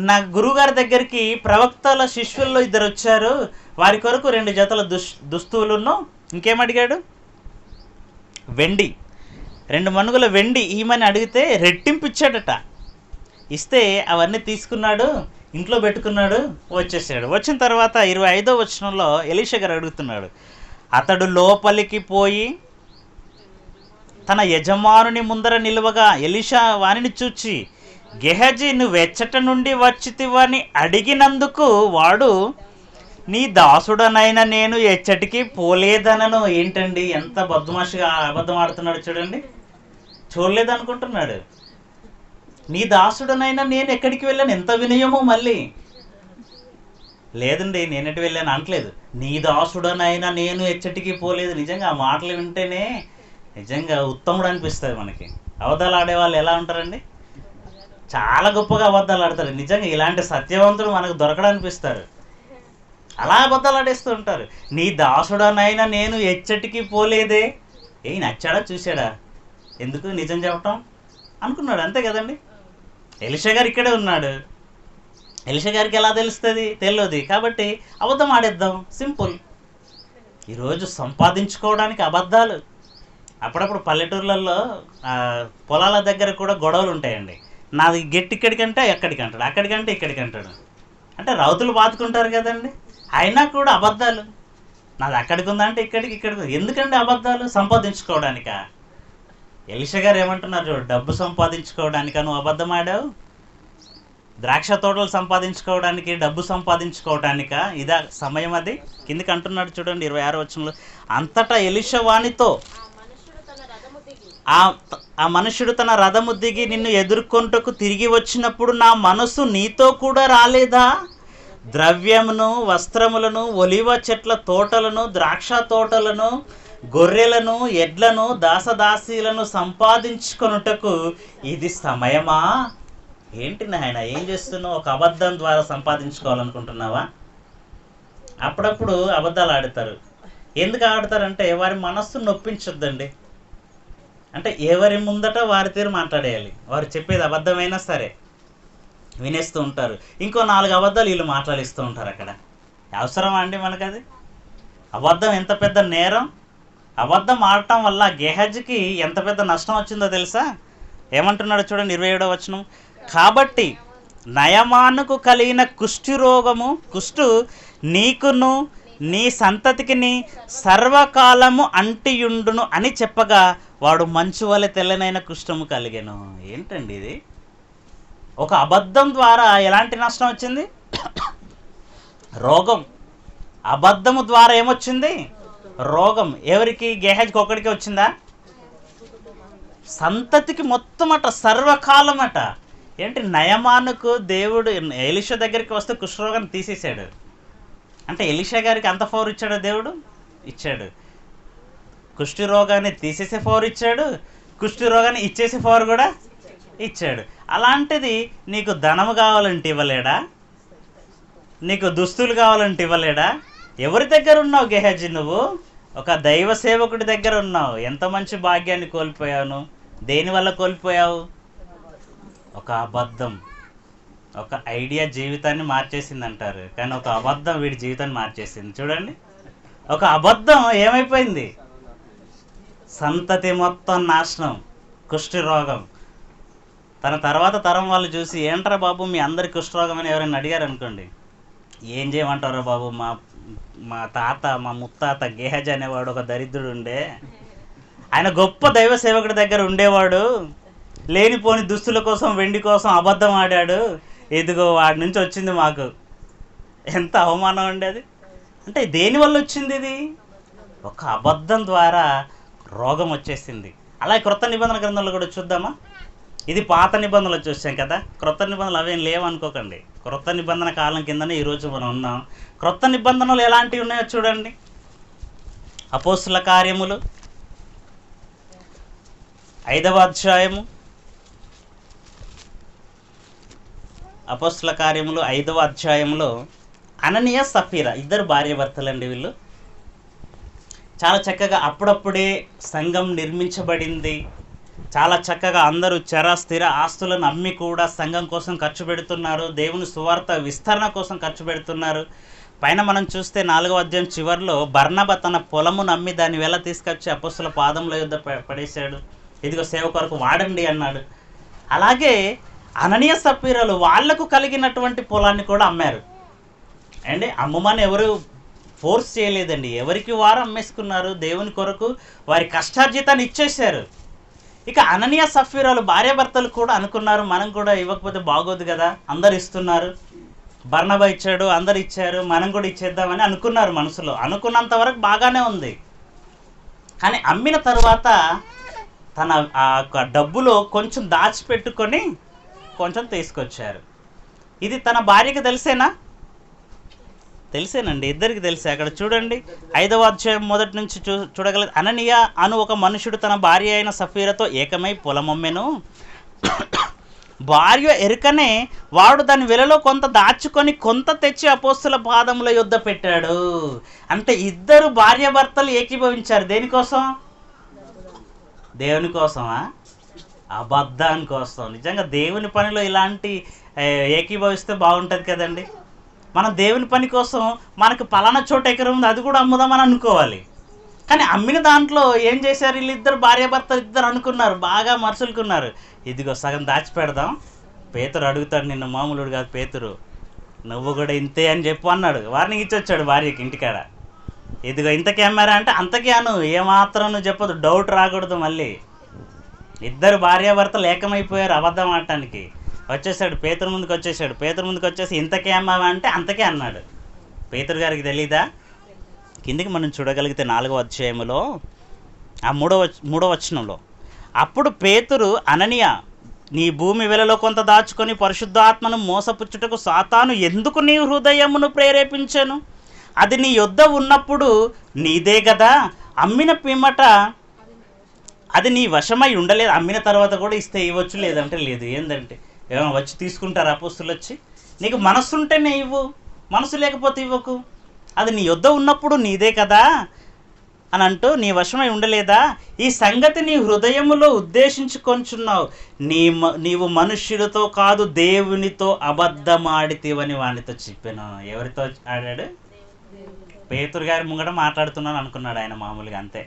నా గురువుగారి దగ్గరికి ప్రవక్తల శిష్యుల్లో 2 వచ్చారు, వారి కొరకు 2 జతల దుస్తువులను ఇంకేమడిగాడు, వెండి 2 మణుగుల వెండి ఈమని అడిగితే రెట్టింపు ఇచ్చాడట. ఇస్తే అవన్నీ తీసుకున్నాడు, ఇంట్లో పెట్టుకున్నాడు, వచ్చేసాడు. వచ్చిన తర్వాత 25వ వచనంలో ఎలీషా గారు అడుగుతున్నాడు, అతడు లోపలికి పోయి తన యజమానుని ముందర నిలువగా ఎలీషా వానిని చూచి, గెహజీ నువ్వెచ్చట నుండి వచ్చితివని అడిగినందుకు వాడు, నీ దాసుడనైనా నేను ఎచ్చటికి పోలేదనను. ఏంటండి ఎంత బద్మాషిగా అబద్ధం ఆడుతున్నాడు చూడండి. చూడలేదనుకుంటున్నాడు. నీ దాసుడనైనా నేను ఎక్కడికి వెళ్ళాను, ఎంత వినయమో. మళ్ళీ లేదండి నేనెటు వెళ్ళాను అనట్లేదు, నీ దాసుడనైనా నేను ఎచ్చటికి పోలేదు. నిజంగా ఆ మాటలు వింటేనే నిజంగా ఉత్తముడు అనిపిస్తుంది మనకి. అబద్ధాలు ఆడేవాళ్ళు ఎలా ఉంటారండి, చాలా గొప్పగా అబద్ధాలు ఆడతారు. నిజంగా ఇలాంటి సత్యవంతులు మనకు దొరకడనిపిస్తారు. అలా అబద్ధాలు ఆడేస్తూ ఉంటారు. నీ దాసుడనైనా నేను ఎచ్చటికి పోలేదే. నచ్చాడా చూశాడా, ఎందుకు నిజం చెప్పటం అనుకున్నాడు, అంతే కదండి. ఎలీషా గారు ఇక్కడే ఉన్నాడు, ఎలీషా గారికి ఎలా తెలుస్తుంది, తెలియదు. కాబట్టి అబద్ధం ఆడేద్దాం, సింపుల్. ఈరోజు సంపాదించుకోవడానికి అబద్ధాలు. అప్పుడప్పుడు పల్లెటూర్లలో పొలాల దగ్గర కూడా గొడవలు ఉంటాయండి. నాది గెట్టి ఇక్కడికంటే ఎక్కడికంటాడు, అక్కడికంటే ఇక్కడికంటాడు. అంటే రౌతులు బాతుకుంటారు కదండి, అయినా కూడా అబద్ధాలు. నాది అక్కడికి ఉందంటే ఇక్కడికి. ఎందుకంటే అబద్ధాలు సంపాదించుకోవడానికా? ఎలీషా గారు ఏమంటున్నారు, డబ్బు సంపాదించుకోవడానికా నువ్వు అబద్ధం ఆడావు? ద్రాక్ష తోటలు సంపాదించుకోవడానికి, డబ్బు సంపాదించుకోవడానికా ఇదా సమయం? అది కిందికి అంటున్నాడు చూడండి 26వ వచనంలో, అంతటా ఎలీషా వానితో, ఆ మనుషుడు తన రథము దిగి నిన్ను ఎదుర్కొంటకు తిరిగి వచ్చినప్పుడు నా మనసు నీతో కూడా రాలేదా? ద్రవ్యమును, వస్త్రములను, ఒలివ చెట్ల తోటలను, ద్రాక్ష తోటలను, గొర్రెలను, ఎడ్లను, దాసదాసీలను సంపాదించుకొనుటకు ఇది సమయమా? ఏంటి నాయన ఏం చేస్తున్నావు? ఒక అబద్ధం ద్వారా సంపాదించుకోవాలనుకుంటున్నావా? అప్పుడప్పుడు అబద్ధాలు ఆడతారు. ఎందుకు ఆడతారంటే వారి మనస్సు నొప్పించొద్దండి. అంటే ఎవరి ముందట వారి తీరు మాట్లాడేయాలి. వారు చెప్పేది అబద్ధమైనా సరే వినేస్తూ ఉంటారు. ఇంకో 4 అబద్ధాలు వీళ్ళు మాట్లాడిస్తూ ఉంటారు. అక్కడ అవసరమా అండి మనకు అది? అబద్ధం ఎంత పెద్ద నేరం. అబద్ధం ఆడటం వల్ల గెహజీకి ఎంత పెద్ద నష్టం వచ్చిందో తెలుసా? ఏమంటున్నాడు చూడండి 27వ వచనం, కాబట్టి నయమానుకు కలిగిన కుష్టు నీకును నీ సంతతికిని సర్వకాలము అంటియుండును అని చెప్పగా వాడు మంచు వలె తెల్లనైన కుష్ఠము కలిగెను. ఏంటండి ఇది? ఒక అబద్ధం ద్వారా ఎలాంటి నష్టం వచ్చింది? రోగం. అబద్ధము ద్వారా ఏమొచ్చింది? రోగం. ఎవరికి? గేహజ్కి ఒక్కడికే వచ్చిందా? సంతతికి మొత్తం అట, సర్వకాలం అట. ఏంటి, నయమానుకు దేవుడు ఎలీషా దగ్గరికి వస్తే కుష్ఠరోగాన్ని తీసేశాడు. అంటే ఎలీషా గారికి అంత పవర్ ఇచ్చాడు దేవుడు? ఇచ్చాడు. కుష్టి రోగాన్ని తీసేసే పవర్ ఇచ్చాడు, కుష్టి రోగాన్ని ఇచ్చేసే పవర్ కూడా ఇచ్చాడు. అలాంటిది నీకు ధనము కావాలంటే ఇవ్వలేడా? నీకు దుస్తులు కావాలంటే ఇవ్వలేడా? ఎవరి దగ్గర ఉన్నావు గెహజీ? నువ్వు ఒక దైవ సేవకుడి దగ్గర ఉన్నావు. ఎంత మంచి భాగ్యాన్ని కోల్పోయావు. దేనివల్ల కోల్పోయావు? ఒక అబద్ధం. ఒక ఐడియా జీవితాన్ని మార్చేసింది అంటారు, కానీ ఒక అబద్ధం వీడి జీవితాన్ని మార్చేసింది. చూడండి, ఒక అబద్ధం ఏమైపోయింది? సంతతి మొత్తం నాశనం, కుష్టి రోగం. తన తర్వాత తరం వాళ్ళు చూసి, ఏంట్రా బాబు మీ అందరి కుష్ఠరోగం అని ఎవరైనా అడిగారు అనుకోండి, ఏం చేయమంటారా బాబు, మా తాత, మా ముత్తాత గేహజ్ అనేవాడు ఒక దరిద్రుడు ఉండే, ఆయన గొప్ప దైవ సేవకుడి దగ్గర ఉండేవాడు, లేనిపోని దుస్తుల కోసం వెండి కోసం అబద్ధం ఆడాడు, ఇదిగో వాడి నుంచి వచ్చింది మాకు. ఎంత అవమానం ఉండేది. అంటే దేనివల్ల వచ్చింది ఇది? ఒక అబద్ధం ద్వారా రోగం వచ్చేసింది. అలాగే క్రొత్త నిబంధన గ్రంథంలో కూడా చూద్దామా? ఇది పాత నిబంధనలు చూసాం కదా, క్రొత్త నిబంధనలు అవేం లేవనుకోకండి. క్రొత్త నిబంధన కాలం కిందనే ఈరోజు మనం ఉన్నాం. క్రొత్త నిబంధనలు ఎలాంటివి ఉన్నాయో చూడండి. అపోస్తుల కార్యములు 5వ అధ్యాయము, అపోస్తుల కార్యములు 5వ అధ్యాయంలో అననీయ సఫీరా ఇద్దరు భార్యాభర్తలండి. వీళ్ళు చాలా చక్కగా అప్పుడప్పుడే సంఘం నిర్మించబడింది. చాలా చక్కగా అందరూ చర స్థిర ఆస్తులను అమ్మి కూడా సంఘం కోసం ఖర్చు పెడుతున్నారు. దేవుని సువార్త విస్తరణ కోసం ఖర్చు పెడుతున్నారు. పైన మనం చూస్తే 4వ అధ్యాయం చివరిలో బర్నబా తన పొలమును అమ్మి దాన్ని వెళ్ళ తీసుకొచ్చి అపొస్తలుల పాదముల యొద్ద పడేశాడు. ఇదిగో సేవ కొరకు వాడండి అన్నాడు. అలాగే అననీయ సఫీరాలు వాళ్లకు కలిగినటువంటి పొలాన్ని కూడా అమ్మారు అండి. అమ్మమని ఎవరు ఫోర్స్ చేయలేదండి, ఎవరికి వారు అమ్మేసుకున్నారు. దేవుని కొరకు వారి కష్టార్జితాన్ని ఇచ్చేశారు. ఇక అననీయ సఫీరాలు భార్యాభర్తలు కూడా అనుకున్నారు, మనం కూడా ఇవ్వకపోతే బాగోదు కదా, అందరు ఇస్తున్నారు, బర్నబా ఇచ్చాడు, అందరు ఇచ్చారు, మనం కూడా ఇచ్చేద్దామని అనుకున్నారు మనసులో. అనుకున్నంత వరకు బాగానే ఉంది. కానీ అమ్మిన తర్వాత తన ఆ డబ్బులో కొంచెం దాచిపెట్టుకొని కొంచెం తీసుకొచ్చారు. ఇది తన భార్యకి తెలిసేనా? తెలిసేనండి, ఇద్దరికి తెలిసే. అక్కడ చూడండి 5వ అధ్యాయం మొదటి నుంచి చూడగలదు. అననీయ అను ఒక మనుషుడు తన భార్య అయిన సఫీరతో ఏకమై పొలమమ్మెను. భార్య ఎరుకనే వాడు దాని వెలలో కొంత దాచుకొని కొంత తెచ్చి అపోస్తలుల పాదముల యొద్ద పెట్టాడు. అంటే ఇద్దరు భార్యాభర్తలు ఏకీభవించారు. దేనికోసం? దేవుని కోసమా? అబద్ధాని కోసం. నిజంగా దేవుని పనిలో ఇలాంటి ఏకీభవిస్తే బాగుంటుంది కదండి. మనం దేవుని పని కోసం మనకు పలానా చోట ఎకరం ఉంది, అది కూడా అమ్ముదామని అనుకోవాలి. కానీ అమ్మిన దాంట్లో ఏం చేశారు? వీళ్ళిద్దరు భార్యాభర్తలు ఇద్దరు అనుకున్నారు, బాగా మనుషులుకున్నారు, ఇదిగో సగం దాచిపెడదాం. పేతురు అడుగుతాడు, నిన్ను మామూలుడు కాదు పేతురు, నువ్వు కూడా ఇంతే అని చెప్పు అన్నాడు. వారిని ఇచ్చొచ్చాడు భార్యకి ఇంటికాడ. ఇదిగో ఇంతకీ అమ్మారా అంటే అంతకే అను, ఏమాత్రం నువ్వు చెప్పదు, డౌట్ రాకూడదు. మళ్ళీ ఇద్దరు భార్యాభర్తలు ఏకమైపోయారు అబద్ధం ఆడటానికి. వచ్చేసాడు పేతురు ముందుకు వచ్చేసాడు. పేతురు ముందుకు వచ్చేసి ఇంతకే అమ్మావా అంటే అంతకే అన్నాడు. పేతురు గారికి తెలీదా? కిందికి మనం చూడగలిగితే 4వ అధ్యాయంలో ఆ మూడవ వచనంలో, అప్పుడు పేతురు అననీయ, నీ భూమి వెలలో కొంత దాచుకొని పరిశుద్ధాత్మను మోసపుచ్చుటకు సాతాను ఎందుకు నీ హృదయమును ప్రేరేపించాను? అది నీ యొద్ద ఉన్నప్పుడు నీదే కదా, అమ్మిన పిమ్మట అది నీ వశమై ఉండలేదు. అమ్మిన తర్వాత కూడా ఇస్తే ఇవ్వచ్చు, లేదంటే లేదు. ఏంటంటే ఏమైనా వచ్చి తీసుకుంటారు అపోస్తులు వచ్చి? నీకు మనసు ఉంటేనే ఇవ్వు, మనసు లేకపోతే ఇవ్వకు. అది నీ యొద్ద ఉన్నప్పుడు నీదే కదా అని అంటూ నీ వశమై ఉండలేదా? ఈ సంగతి నీ హృదయములో ఉద్దేశించుకొంచున్నావు. నీవు మనుష్యుడితో కాదు దేవునితో అబద్ధమాడితేవని వానితో చెప్పాను. ఎవరితో ఆడాడు? పేతురు గారి ముంగట మాట్లాడుతున్నాను అనుకున్నాడు ఆయన మామూలుగా, అంతే.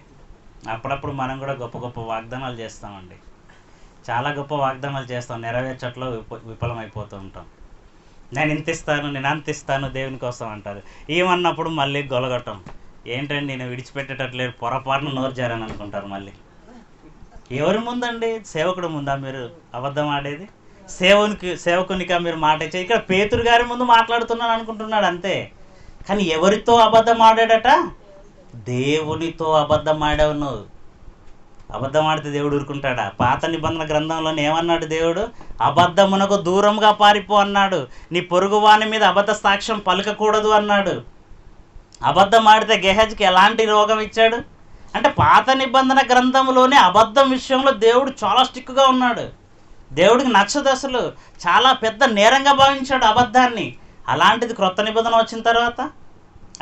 అప్పుడప్పుడు మనం కూడా గొప్ప గొప్ప వాగ్దానాలు చేస్తామండి, చాలా గొప్ప వాగ్దానాలు చేస్తాం, నెరవేర్చట్లో విఫలమైపోతూ ఉంటాం. నేను ఇంత ఇస్తాను, నేను అంత ఇస్తాను దేవుని కోసం అంటారు. ఏమన్నప్పుడు మళ్ళీ గొలగటం, ఏంటండి నేను విడిచిపెట్టేటట్లేదు, పొరపాటున నోరు జారని అనుకుంటారు. మళ్ళీ ఎవరి ముందండి? సేవకుడు ముందా మీరు అబద్ధం ఆడేది? సేవకునికా మీరు మాట ఇచ్చే? ఇక్కడ పేతురు గారి ముందు మాట్లాడుతున్నాను అనుకుంటున్నాడు అంతే. కానీ ఎవరితో అబద్ధం ఆడాడట? దేవునితో అబద్ధం ఆడావు నువ్వు. అబద్ధం ఆడితే దేవుడు ఊరుకుంటాడా? పాత నిబంధన గ్రంథంలోనే ఏమన్నాడు దేవుడు? అబద్ధమునకు దూరంగా పారిపో అన్నాడు. నీ పొరుగువాని మీద అబద్ధ సాక్ష్యం పలకకూడదు అన్నాడు. అబద్ధం ఆడితే గెహజ్కి ఎలాంటి రోగం ఇచ్చాడు అంటే పాత నిబంధన గ్రంథంలోనే అబద్ధం విషయంలో దేవుడు చాలా స్ట్రిక్ట్గా ఉన్నాడు. దేవుడికి నచ్చదు, అసలు చాలా పెద్ద నేరంగా భావించాడు అబద్ధాన్ని. అలాంటిది క్రొత్త నిబంధన వచ్చిన తర్వాత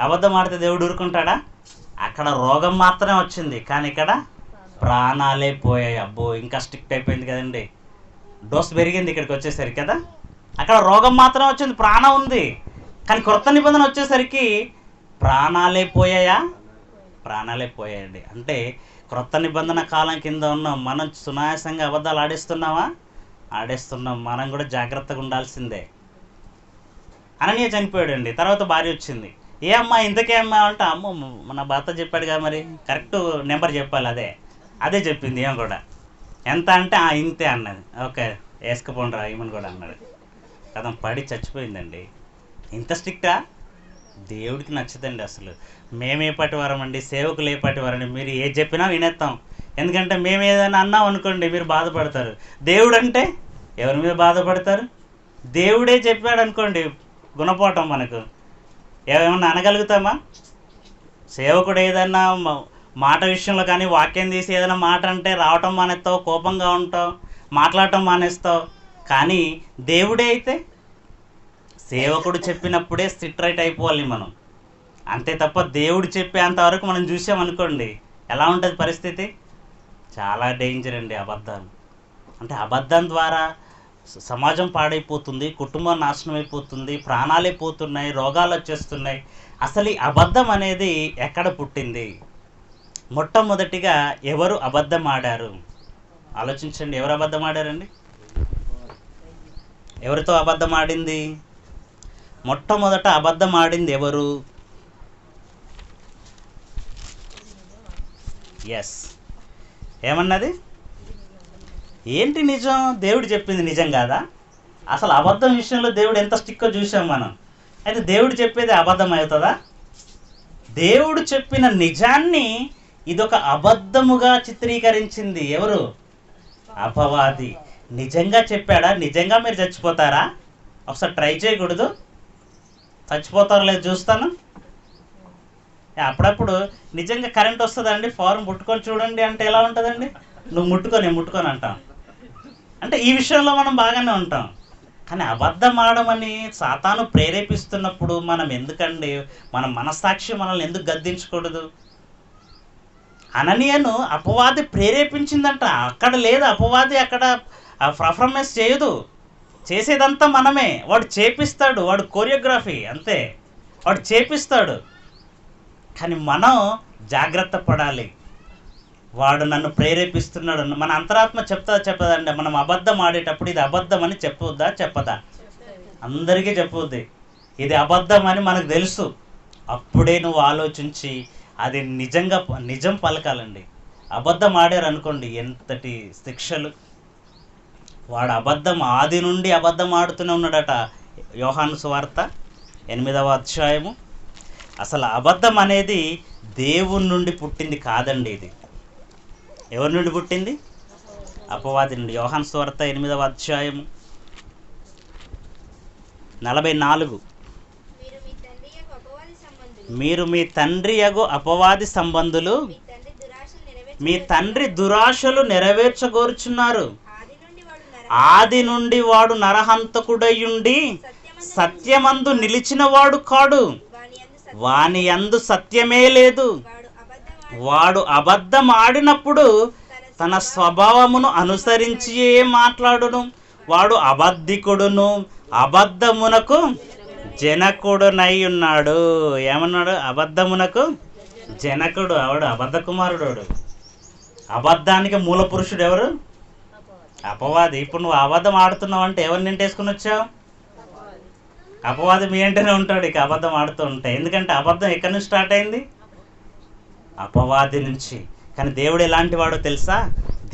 అబద్ధం ఆడితే దేవుడు ఊరుకుంటాడా? అక్కడ రోగం మాత్రమే వచ్చింది, కానీ ఇక్కడ ప్రాణాలే పోయాయి. అబ్బో, ఇంకా స్ట్రిక్ట్ అయిపోయింది కదండి, డోస్ పెరిగింది ఇక్కడికి వచ్చేసరికి కదా. అక్కడ రోగం మాత్రమే వచ్చింది, ప్రాణం ఉంది. కానీ క్రొత్త నిబంధన వచ్చేసరికి ప్రాణాలే పోయాయా? ప్రాణాలే పోయాయండి. అంటే క్రొత్త నిబంధన కాలం కింద ఉన్నాం మనం. సునాయాసంగా అబద్ధాలు ఆడేస్తున్నామా? ఆడేస్తున్నాం. మనం కూడా జాగ్రత్తగా ఉండాల్సిందే. అననీయ చనిపోయాడండి, తర్వాత భార్య వచ్చింది. ఏ అమ్మా ఇంతకే అమ్మా అంటే, అమ్మో మన భర్త చెప్పాడు కదా, మరి కరెక్ట్ నెంబర్ చెప్పాలి. అదే చెప్పింది ఏమో కూడా. ఎంత అంటే ఇంతే అన్నది. ఓకే వేసుకుపోండి రా ఏమని కూడా అన్నాడు కదా. పడి చచ్చిపోయిందండి. ఇంత స్ట్రిక్టా? దేవుడికి నచ్చదండి అసలు. మేమే పట్టివారం అండి, సేవకులు ఏ పట్టివారండి. మీరు ఏది చెప్పినా వినేస్తాం, ఎందుకంటే మేము ఏదైనా అన్నాం అనుకోండి మీరు బాధపడతారు. దేవుడు అంటే ఎవరి మీద బాధపడతారు? దేవుడే చెప్పాడు అనుకోండి గుణపోవటం మనకు ఏమన్నా అనగలుగుతామా? సేవకుడు ఏదన్నా మాట విషయంలో కానీ వాక్యం తీసి ఏదైనా మాట అంటే రావటం మానేస్తావు, కోపంగా ఉంటావు, మాట్లాడటం మానేస్తావు. కానీ దేవుడే అయితే సేవకుడు చెప్పినప్పుడే స్ట్రిక్ట్ రైట్ అయిపోవాలి మనం, అంతే తప్ప దేవుడు చెప్పేంతవరకు మనం చూసామనుకోండి ఎలా ఉంటుంది పరిస్థితి? చాలా డేంజర్ అండి అబద్ధాలు. అంటే అబద్ధం ద్వారా సమాజం పాడైపోతుంది, కుటుంబం నాశనం అయిపోతుంది, ప్రాణాలే పోతున్నాయి, రోగాలు వచ్చేస్తున్నాయి. అసలు ఈ అబద్ధం అనేది ఎక్కడ పుట్టింది? మొట్టమొదటిగా ఎవరు అబద్ధం ఆడారు? ఆలోచించండి, ఎవరు అబద్ధం ఆడారండి? ఎవరితో అబద్ధం ఆడింది? మొట్టమొదట అబద్ధం ఆడింది ఎవరు? ఎస్, ఏమన్నది? ఏంటి నిజం? దేవుడు చెప్పింది నిజం కాదా? అసలు అబద్ధం విషయంలో దేవుడు ఎంత స్టిక్కో చూసాం మనం. అయితే దేవుడు చెప్పేది అబద్ధం అవుతుందా? దేవుడు చెప్పిన నిజాన్ని ఇదొక అబద్ధముగా చిత్రీకరించింది ఎవరు? అపవాది. నిజంగా చెప్పాడా? నిజంగా మీరు చచ్చిపోతారా? ఒకసారి ట్రై చేయకూడదు? చచ్చిపోతారో లేదు చూస్తాను. అప్పుడప్పుడు నిజంగా కరెంట్ వస్తుందండి, ఫారం ముట్టుకొని చూడండి అంటే ఎలా ఉంటుందండి? నువ్వు ముట్టుకొని అంటాం. అంటే ఈ విషయంలో మనం బాగానే ఉంటాం. కానీ అబద్ధం ఆడమని సాతాను ప్రేరేపిస్తున్నప్పుడు మనం ఎందుకండి, మన మనస్సాక్షి మనల్ని ఎందుకు గద్దించకూడదు? అననీయను అపవాది ప్రేరేపించిందంట. అక్కడ లేదు, అపవాది అక్కడ పర్ఫార్మెన్స్ చేయదు, చేసేదంతా మనమే. వాడు చేపిస్తాడు, వాడు కొరియోగ్రఫీ అంతే, వాడు చేపిస్తాడు. కానీ మనం జాగ్రత్త పడాలి. వాడు నన్ను ప్రేరేపిస్తున్నాడు. మన అంతరాత్మ చెప్పదండి. మనం అబద్ధం ఆడేటప్పుడు ఇది అబద్ధం అని చెప్పదా? అందరికీ చెప్పుద్ది ఇది అబద్ధం అని మనకు తెలుసు. అప్పుడే నువ్వు ఆలోచించి అది నిజం పలకాలండి. అబద్ధం ఆడారు అనుకోండి ఎంతటి శిక్షలు. వాడు అబద్ధం ఆది నుండి అబద్ధం ఆడుతూనే ఉన్నాడట. యోహాను సువార్త 8వ అధ్యాయము. అసలు అబద్ధం అనేది దేవుని నుండి పుట్టింది కాదండి. ఇది ఎవరి నుండి పుట్టింది? అపవాది నుండి. యోహాను సువార్త 8వ అధ్యాయము 44. మీరు మీ తండ్రి యగు అపవాది సంబంధులు, మీ తండ్రి దురాశలు నెరవేర్చగోరుచున్నారు. ఆది నుండి వాడు నరహంతకుడయుండి సత్యమందు నిలిచిన వాడు కాడు, వాని యందు సత్యమే లేదు. వాడు అబద్ధం ఆడినప్పుడు తన స్వభావమును అనుసరించియే మాట్లాడును. వాడు అబద్ధికుడును, అబద్ధమునకు జనకుడునై ఉన్నాడు. ఏమన్నాడు? అబద్ధమునకు జనకుడు. ఆవిడు అబద్ధ కుమారుడు. అబద్ధానికి మూల పురుషుడు ఎవరు? అపవాది. ఇప్పుడు నువ్వు అబద్ధం ఆడుతున్నావు అంటే ఎవరిని నింటేసుకుని వచ్చావు? అపవాది మీ వెంటనే ఉంటాడు ఇక అబద్ధం ఆడుతూ ఉంటే. ఎందుకంటే అబద్ధం ఎక్కడి నుంచి స్టార్ట్ అయింది? అపవాది నుంచి. కానీ దేవుడు ఎలాంటి వాడో తెలుసా?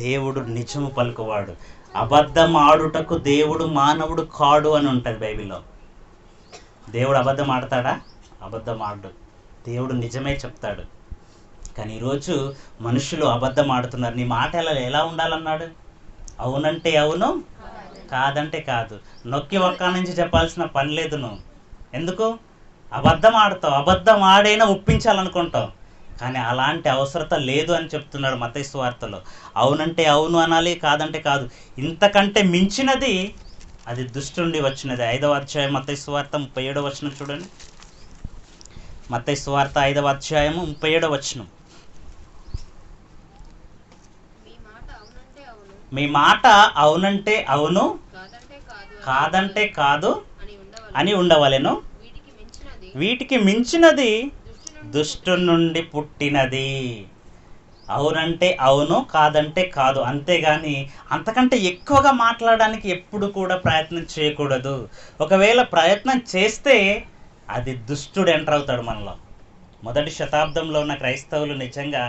దేవుడు నిజము పలుకువాడు. అబద్ధం ఆడుటకు దేవుడు మానవుడు కాడు అని ఉంటుంది బైబిల్లో. దేవుడు అబద్ధం ఆడతాడా? అబద్ధం ఆడు, దేవుడు నిజమే చెప్తాడు. కానీ ఈరోజు మనుషులు అబద్ధం ఆడుతున్నారు. నీ మాట ఎలా ఉండాలన్నాడు? అవునంటే అవును, కాదంటే కాదు. నొక్కి ఒక్క నుంచి చెప్పాల్సిన పని లేదు నువ్వు. ఎందుకు? అబద్ధం ఆడతావు, అబద్ధం ఆడైనా ఒప్పించాలనుకుంటావు. కానీ అలాంటి అవసరత లేదు అని చెప్తున్నాడు మత్తయి సువార్తలో. అవునంటే అవును అనాలి, కాదంటే కాదు. ఇంతకంటే మించినది అది దుష్టుండి వచ్చినది. 5వ అధ్యాయం మత్తయి సువార్త 37వ వచనం చూడండి. మత్తయి సువార్త 5వ అధ్యాయము 37వ వచనం. మీ మాట అవునంటే అవును, కాదంటే కాదు అని ఉండవలెను. వీటికి మించినది దుష్టు నుండి పుట్టినది. అవునంటే అవును, కాదంటే కాదు. అంతేగాని అంతకంటే ఎక్కువగా మాట్లాడడానికి ఎప్పుడు కూడా ప్రయత్నం చేయకూడదు. ఒకవేళ ప్రయత్నం చేస్తే అది దుష్టుడు ఎంటర్ అవుతాడు మనలో. మొదటి శతాబ్దంలో ఉన్న క్రైస్తవులు నిజంగా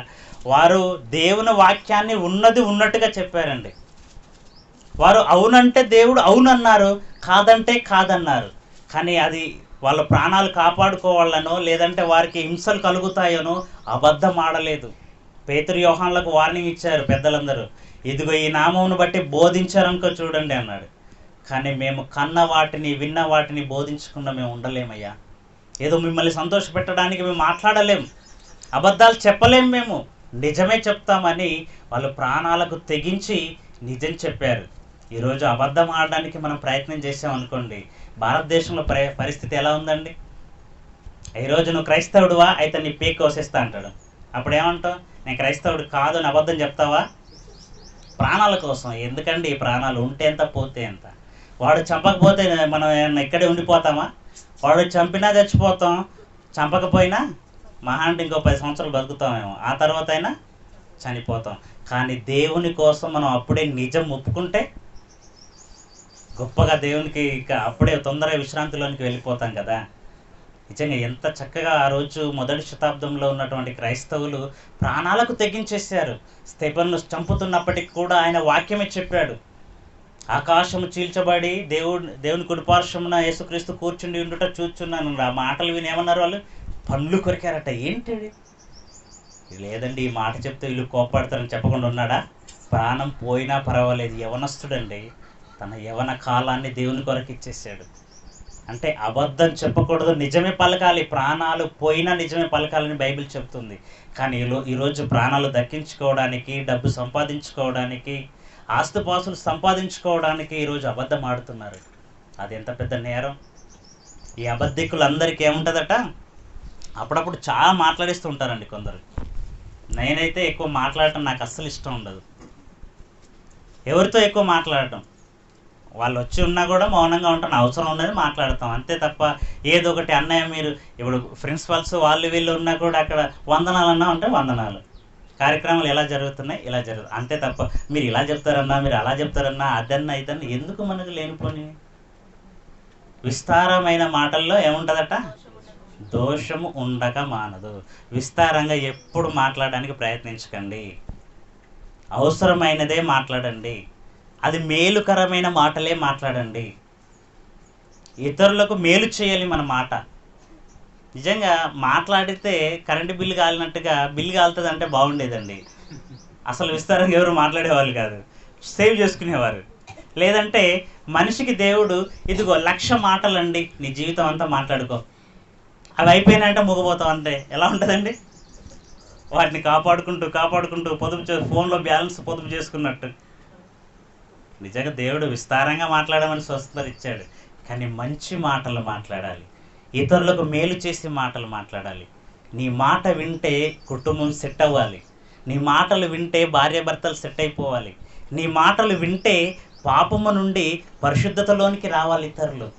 వారు దేవుని వాక్యాన్ని ఉన్నది ఉన్నట్టుగా చెప్పారండి. వారు అవునంటే దేవుడు అవునన్నారు, కాదంటే కాదన్నారు. కానీ అది వాళ్ళ ప్రాణాలు కాపాడుకోవాలనో లేదంటే వారికి హింసలు కలుగుతాయనో అబద్ధం ఆడలేదు. పేతురు యోహానులకు వార్నింగ్ ఇచ్చారు పెద్దలందరూ. ఇదిగో ఈ నామమును బట్టి బోధించారనుకో చూడండి అన్నాడు. కానీ మేము కన్న వాటిని విన్న వాటిని బోధించకుండా మేము ఉండలేమయ్యా. ఏదో మిమ్మల్ని సంతోషపెట్టడానికి మేము మాట్లాడలేం, అబద్ధాలు చెప్పలేం, మేము నిజమే చెప్తామని వాళ్ళు ప్రాణాలకు తెగించి నిజం చెప్పారు. ఈరోజు అబద్ధం ఆడడానికి మనం ప్రయత్నం చేసామనుకోండి, భారతదేశంలో పరిస్థితి ఎలా ఉందండి? ఈరోజు నువ్వు క్రైస్తవుడువా అయితే నీ పేక్ కోసేస్తా అంటాడు. అప్పుడు ఏమంటావు? నేను క్రైస్తవుడు కాదు అని అబద్ధం చెప్తావా? ప్రాణాల కోసం. ఎందుకండి ఈ ప్రాణాలు? ఉంటే ఎంత పోతే ఎంత. వాడు చంపకపోతే మనం ఏమన్నా ఇక్కడే ఉండిపోతామా? వాడు చంపినా చచ్చిపోతాం, చంపకపోయినా మహా అంటే ఇంకో 10 సంవత్సరాలు బతుకుతామేమో, ఆ తర్వాత అయినా చనిపోతాం. కానీ దేవుని కోసం మనం అప్పుడే నిజం ఒప్పుకుంటే గొప్పగా దేవునికి ఇక అప్పుడే తొందరగా విశ్రాంతిలోనికి వెళ్ళిపోతాం కదా. నిజంగా ఎంత చక్కగా ఆ రోజు మొదటి శతాబ్దంలో ఉన్నటువంటి క్రైస్తవులు ప్రాణాలకు తెగించేశారు. స్తెఫనును చంపుతున్నప్పటికి కూడా ఆయన వాక్యమే చెప్పాడు. ఆకాశము చీల్చబడి దేవుని కుడిపార్శ్వమున యేసుక్రీస్తు కూర్చుండి ఉండుట చూచున్నాను. ఆ మాటలు విని ఏమన్నారు? వాళ్ళు పళ్ళు కొరికారట. ఏంటి లేదండి, ఈ మాట చెప్తే వీళ్ళు కోపడతారని చెప్పకుండా ఉన్నాడా? ప్రాణం పోయినా పర్వాలేదు, యవనస్తుడండి, తన యవన కాలాన్ని దేవుని కొరకు ఇచ్చేసాడు. అంటే అబద్ధం చెప్పకూడదు, నిజమే పలకాలి. ప్రాణాలు పోయినా నిజమే పలకాలని బైబిల్ చెప్తుంది. కానీ ఈరోజు ప్రాణాలు దక్కించుకోవడానికి, డబ్బు సంపాదించుకోవడానికి, ఆస్తుపాస్తులు సంపాదించుకోవడానికి ఈరోజు అబద్ధం ఆడుతున్నారు. అది ఎంత పెద్ద నేరం. ఈ అబద్ధికులందరికీ ఏముంటుందట? అప్పుడప్పుడు చాలా మాట్లాడిస్తూ ఉంటారండి కొందరు. నేనైతే ఎక్కువ మాట్లాడటం నాకు అస్సలు ఇష్టం ఉండదు. ఎవరితో ఎక్కువ మాట్లాడటం, వాళ్ళు వచ్చి ఉన్నా కూడా మౌనంగా ఉంటాను, అవసరం ఉన్నది మాట్లాడతాం అంతే తప్ప ఏదో ఒకటి అన్నయ్య మీరు ఇప్పుడు ప్రిన్సిపల్స్ వాళ్ళు వీళ్ళు ఉన్నా కూడా అక్కడ వందనాలు అన్నా ఉంటే వందనాలు, కార్యక్రమాలు ఎలా జరుగుతున్నాయి ఇలా జరుగుతుంది అంతే తప్ప మీరు ఇలా చెప్తారన్నా మీరు అలా చెప్తారన్నా అదన్నా ఇదన్నా ఎందుకు మనకు లేనిపోని. విస్తారమైన మాటల్లో ఏముంటుందట? దోషము ఉండక మానదు. విస్తారంగా ఎప్పుడు మాట్లాడడానికి ప్రయత్నించకండి, అవసరమైనదే మాట్లాడండి, అది మేలుకరమైన మాటలే మాట్లాడండి. ఇతరులకు మేలు చేయాలి మన మాట. నిజంగా మాట్లాడితే కరెంటు బిల్లు కాలినట్టుగా బిల్లు కాలుతుంది అంటే బాగుండేదండి. అసలు విస్తారంగా ఎవరు మాట్లాడేవాళ్ళు కాదు, సేవ్ చేసుకునేవారు. లేదంటే మనిషికి దేవుడు ఇదిగో 1,00,000 మాటలండి, నీ జీవితం అంతా మాట్లాడుకో, అవి అయిపోయినాయంటే ముగిపోతాం అంతే. ఎలా ఉంటుందండి? వాటిని కాపాడుకుంటూ ఫోన్లో బ్యాలెన్స్ పొదుపు చేసుకున్నట్టు. నిజంగా దేవుడు విస్తారంగా మాట్లాడమని స్వస్థత ఇచ్చాడు. కానీ మంచి మాటలు మాట్లాడాలి, ఇతరులకు మేలు చేసే మాటలు మాట్లాడాలి. నీ మాట వింటే కుటుంబం సెట్ అవ్వాలి, నీ మాటలు వింటే భార్యాభర్తలు సెట్ అయిపోవాలి, నీ మాటలు వింటే పాపము నుండి పరిశుద్ధతలోనికి రావాలి ఇతరులు.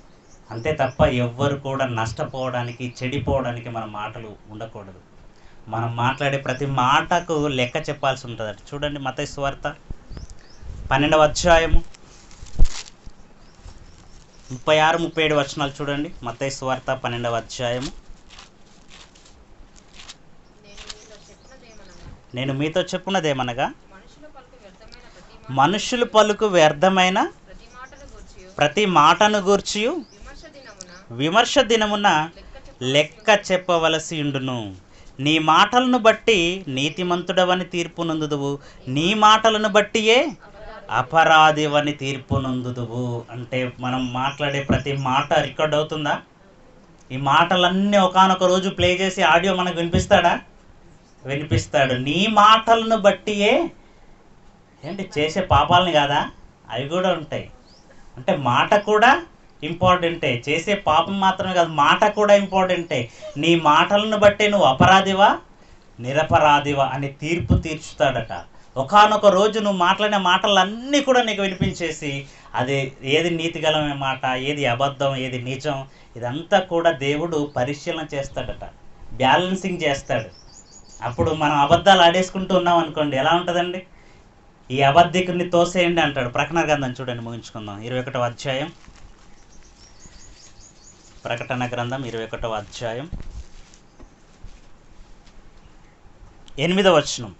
అంతే తప్ప ఎవ్వరు కూడా నష్టపోవడానికి చెడిపోవడానికి మన మాటలు ఉండకూడదు. మనం మాట్లాడే ప్రతి మాటకు లెక్క చెప్పాల్సి ఉంటుంది. చూడండి మత్తయి సువార్త 12వ అధ్యాయము 36-37 వచనాలు చూడండి. మత్తయి సువార్త 12వ అధ్యాయము. నేను మీతో చెప్పున్నదేమనగా మనుషులు పలుకు వ్యర్థమైన ప్రతి మాటను గూర్చి విమర్శ దినమున లెక్క చెప్పవలసి ఉండును. నీ మాటలను బట్టి నీతిమంతుడవని తీర్పు నొందుదువు, నీ మాటలను బట్టియే అపరాధివని తీర్పు నొందుదువు. అంటే మనం మాట్లాడే ప్రతి మాట రికార్డ్ అవుతుందా? ఈ మాటలన్నీ ఒకానొక రోజు ప్లే చేసి ఆడియో మనకు వినిపిస్తాడా? వినిపిస్తాడు. నీ మాటలను బట్టియే, ఏంటి చేసే పాపాలని కాదా, అవి కూడా ఉంటాయి. అంటే మాట కూడా ఇంపార్టెంటే, చేసే పాపం మాత్రమే కాదు, మాట కూడా ఇంపార్టెంటే. నీ మాటలను బట్టే నువ్వు అపరాధివా నిరపరాధివా అని తీర్పు తీర్చుతాడట. ఒకానొక రోజు నువ్వు మాట్లాడిన మాటలన్నీ కూడా నీకు వినిపించేసి, అదే ఏది నీతిగలమైన మాట, ఏది అబద్ధం, ఏది నిజం, ఇదంతా కూడా దేవుడు పరిశీలన చేస్తాడట, బ్యాలెన్సింగ్ చేస్తాడు. అప్పుడు మనం అబద్ధాలు ఆడేసుకుంటూ ఉన్నాం అనుకోండి, ఎలా ఉంటుందండి? ఈ అబద్ధికుని తోసేయండి అంటాడు. ప్రకటన గ్రంథం చూడండి, ముగించుకుందాం. 21వ అధ్యాయం, ప్రకటన గ్రంథం 21వ అధ్యాయం 8వ వచనం.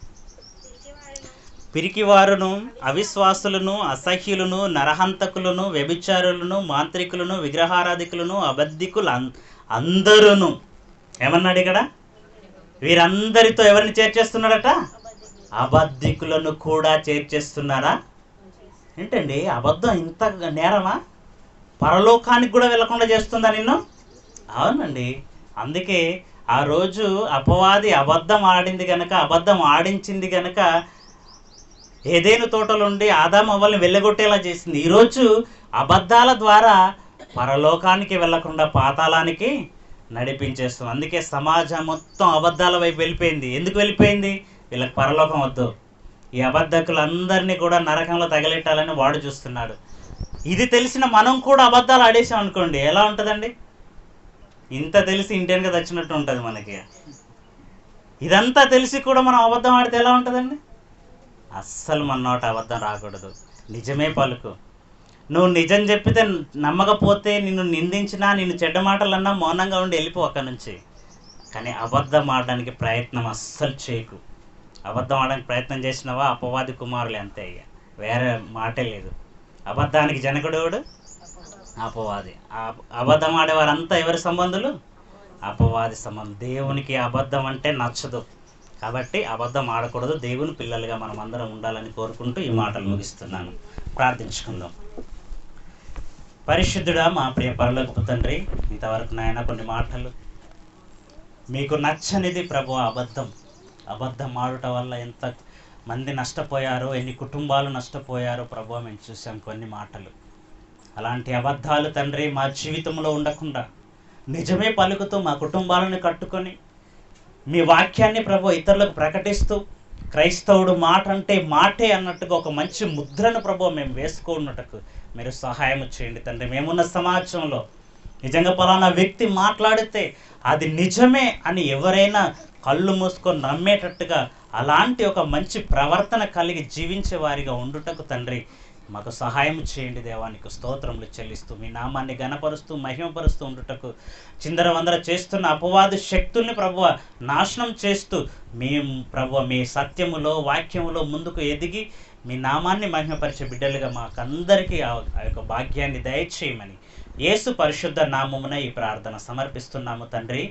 పిరికివారును, అవిశ్వాసులను, అసహ్యులను, నరహంతకులను, వ్యభిచారులను, మాంత్రికులను, విగ్రహారాధికులను, అబద్ధికులు అందరూను, ఏమన్నాడు ఇక్కడ? వీరందరితో ఎవరిని చేర్చేస్తున్నాడట? అబద్ధికులను కూడా చేర్చేస్తున్నారా? ఏంటండి అబద్ధం ఇంత నేరమా? పరలోకానికి కూడా వెళ్లకుండా చేస్తుందా నిన్ను? అవునండి. అందుకే ఆ రోజు అపవాది అబద్ధం ఆడింది గనక, అబద్ధం ఆడించింది గనక ఏదేను తోటలుండి ఆదాము అవ్వల్ని వెళ్ళగొట్టేలా చేసింది. ఈరోజు అబద్ధాల ద్వారా పరలోకానికి వెళ్లకుండా పాతాళానికి నడిపించేస్తుంది. అందుకే సమాజం మొత్తం అబద్ధాల వైపు వెళ్ళిపోయింది. ఎందుకు వెళ్ళిపోయింది? వీళ్ళకి పరలోకం వద్దు, ఈ అబద్ధకులందరినీ కూడా నరకంలో తగలెట్టాలని వాడు చూస్తున్నాడు. ఇది తెలిసిన మనం కూడా అబద్ధాలు ఆడేసాం అనుకోండి, ఎలా ఉంటుందండి? ఇంత తెలిసి ఇంటెనక తెచ్చినట్టు ఉంటుంది మనకి. ఇదంతా తెలిసి కూడా మనం అబద్ధం ఆడితే ఎలా ఉంటుందండి? అస్సలు మన నోట అబద్ధం రాకూడదు, నిజమే పలుకు. నువ్వు నిజం చెప్పితే నమ్మకపోతే, నిన్ను నిందించినా, నిన్ను చెడ్డ మాటలన్నా మౌనంగా ఉండి వెళ్ళిపో అక్కడి నుంచి. కానీ అబద్ధం ఆడడానికి ప్రయత్నం అస్సలు చేయకు. అబద్ధం ఆడడానికి ప్రయత్నం చేసినావా అపవాది కుమారులు అంతే, ఇక వేరే మాటే లేదు. అబద్ధానికి జనకుడు అపవాది. అబద్ధం ఆడేవారంతా ఎవరి సంబంధులు? అపవాది సంబంధం. దేవునికి అబద్ధం అంటే నచ్చదు, కాబట్టి అబద్ధం ఆడకూడదు. దేవుని పిల్లలుగా మనం అందరం ఉండాలని కోరుకుంటూ ఈ మాటలు ముగిస్తున్నాను. ప్రార్థించుకుందాం. పరిశుద్ధుడా, మా ప్రియ పరలోకపు తండ్రి, ఇంతవరకు నాయన కొన్ని మాటలు మీకు నచ్చనిది ప్రభు అబద్ధం. అబద్ధం ఆడుట వల్ల ఎంత మంది నష్టపోయారో, ఎన్ని కుటుంబాలు నష్టపోయారో ప్రభు మేము చూసాం కొన్ని మాటలు. అలాంటి అబద్ధాలు తండ్రి మా జీవితంలో ఉండకుండా నిజమే పలుకుతూ మా కుటుంబాలను కట్టుకొని మీ వాక్యాన్ని ప్రభు ఇతరులకు ప్రకటిస్తూ, క్రైస్తవుడు మాట అంటే మాటే అన్నట్టుగా ఒక మంచి ముద్రను ప్రభు మేము వేసుకున్నట్టుకు మీరు సహాయం చేయండి తండ్రి. మేమున్న సమాజంలో నిజంగా పలానా వ్యక్తి మాట్లాడితే అది నిజమే అని ఎవరైనా కళ్ళు మూసుకొని నమ్మేటట్టుగా అలాంటి ఒక మంచి ప్రవర్తన కలిగి జీవించే వారిగా ఉండుటకు తండ్రి మాకు సహాయం చేయండి. దేవానికి స్తోత్రములు చెల్లిస్తూ మీ నామాన్ని ఘనపరుస్తూ మహిమపరుస్తూ ఉండుటకు, చిందరవందర చేస్తున్న అపవాది శక్తుల్ని ప్రభువ నాశనం చేస్తూ మేము ప్రభువ మీ సత్యములో వాక్యములో ముందుకు ఎదిగి మీ నామాన్ని మహిమపరిచే బిడ్డలుగా మాకందరికీ ఆ యొక్క భాగ్యాన్ని దయచేయమని యేసు పరిశుద్ధ నామమున ఈ ప్రార్థన సమర్పిస్తున్నాము తండ్రి.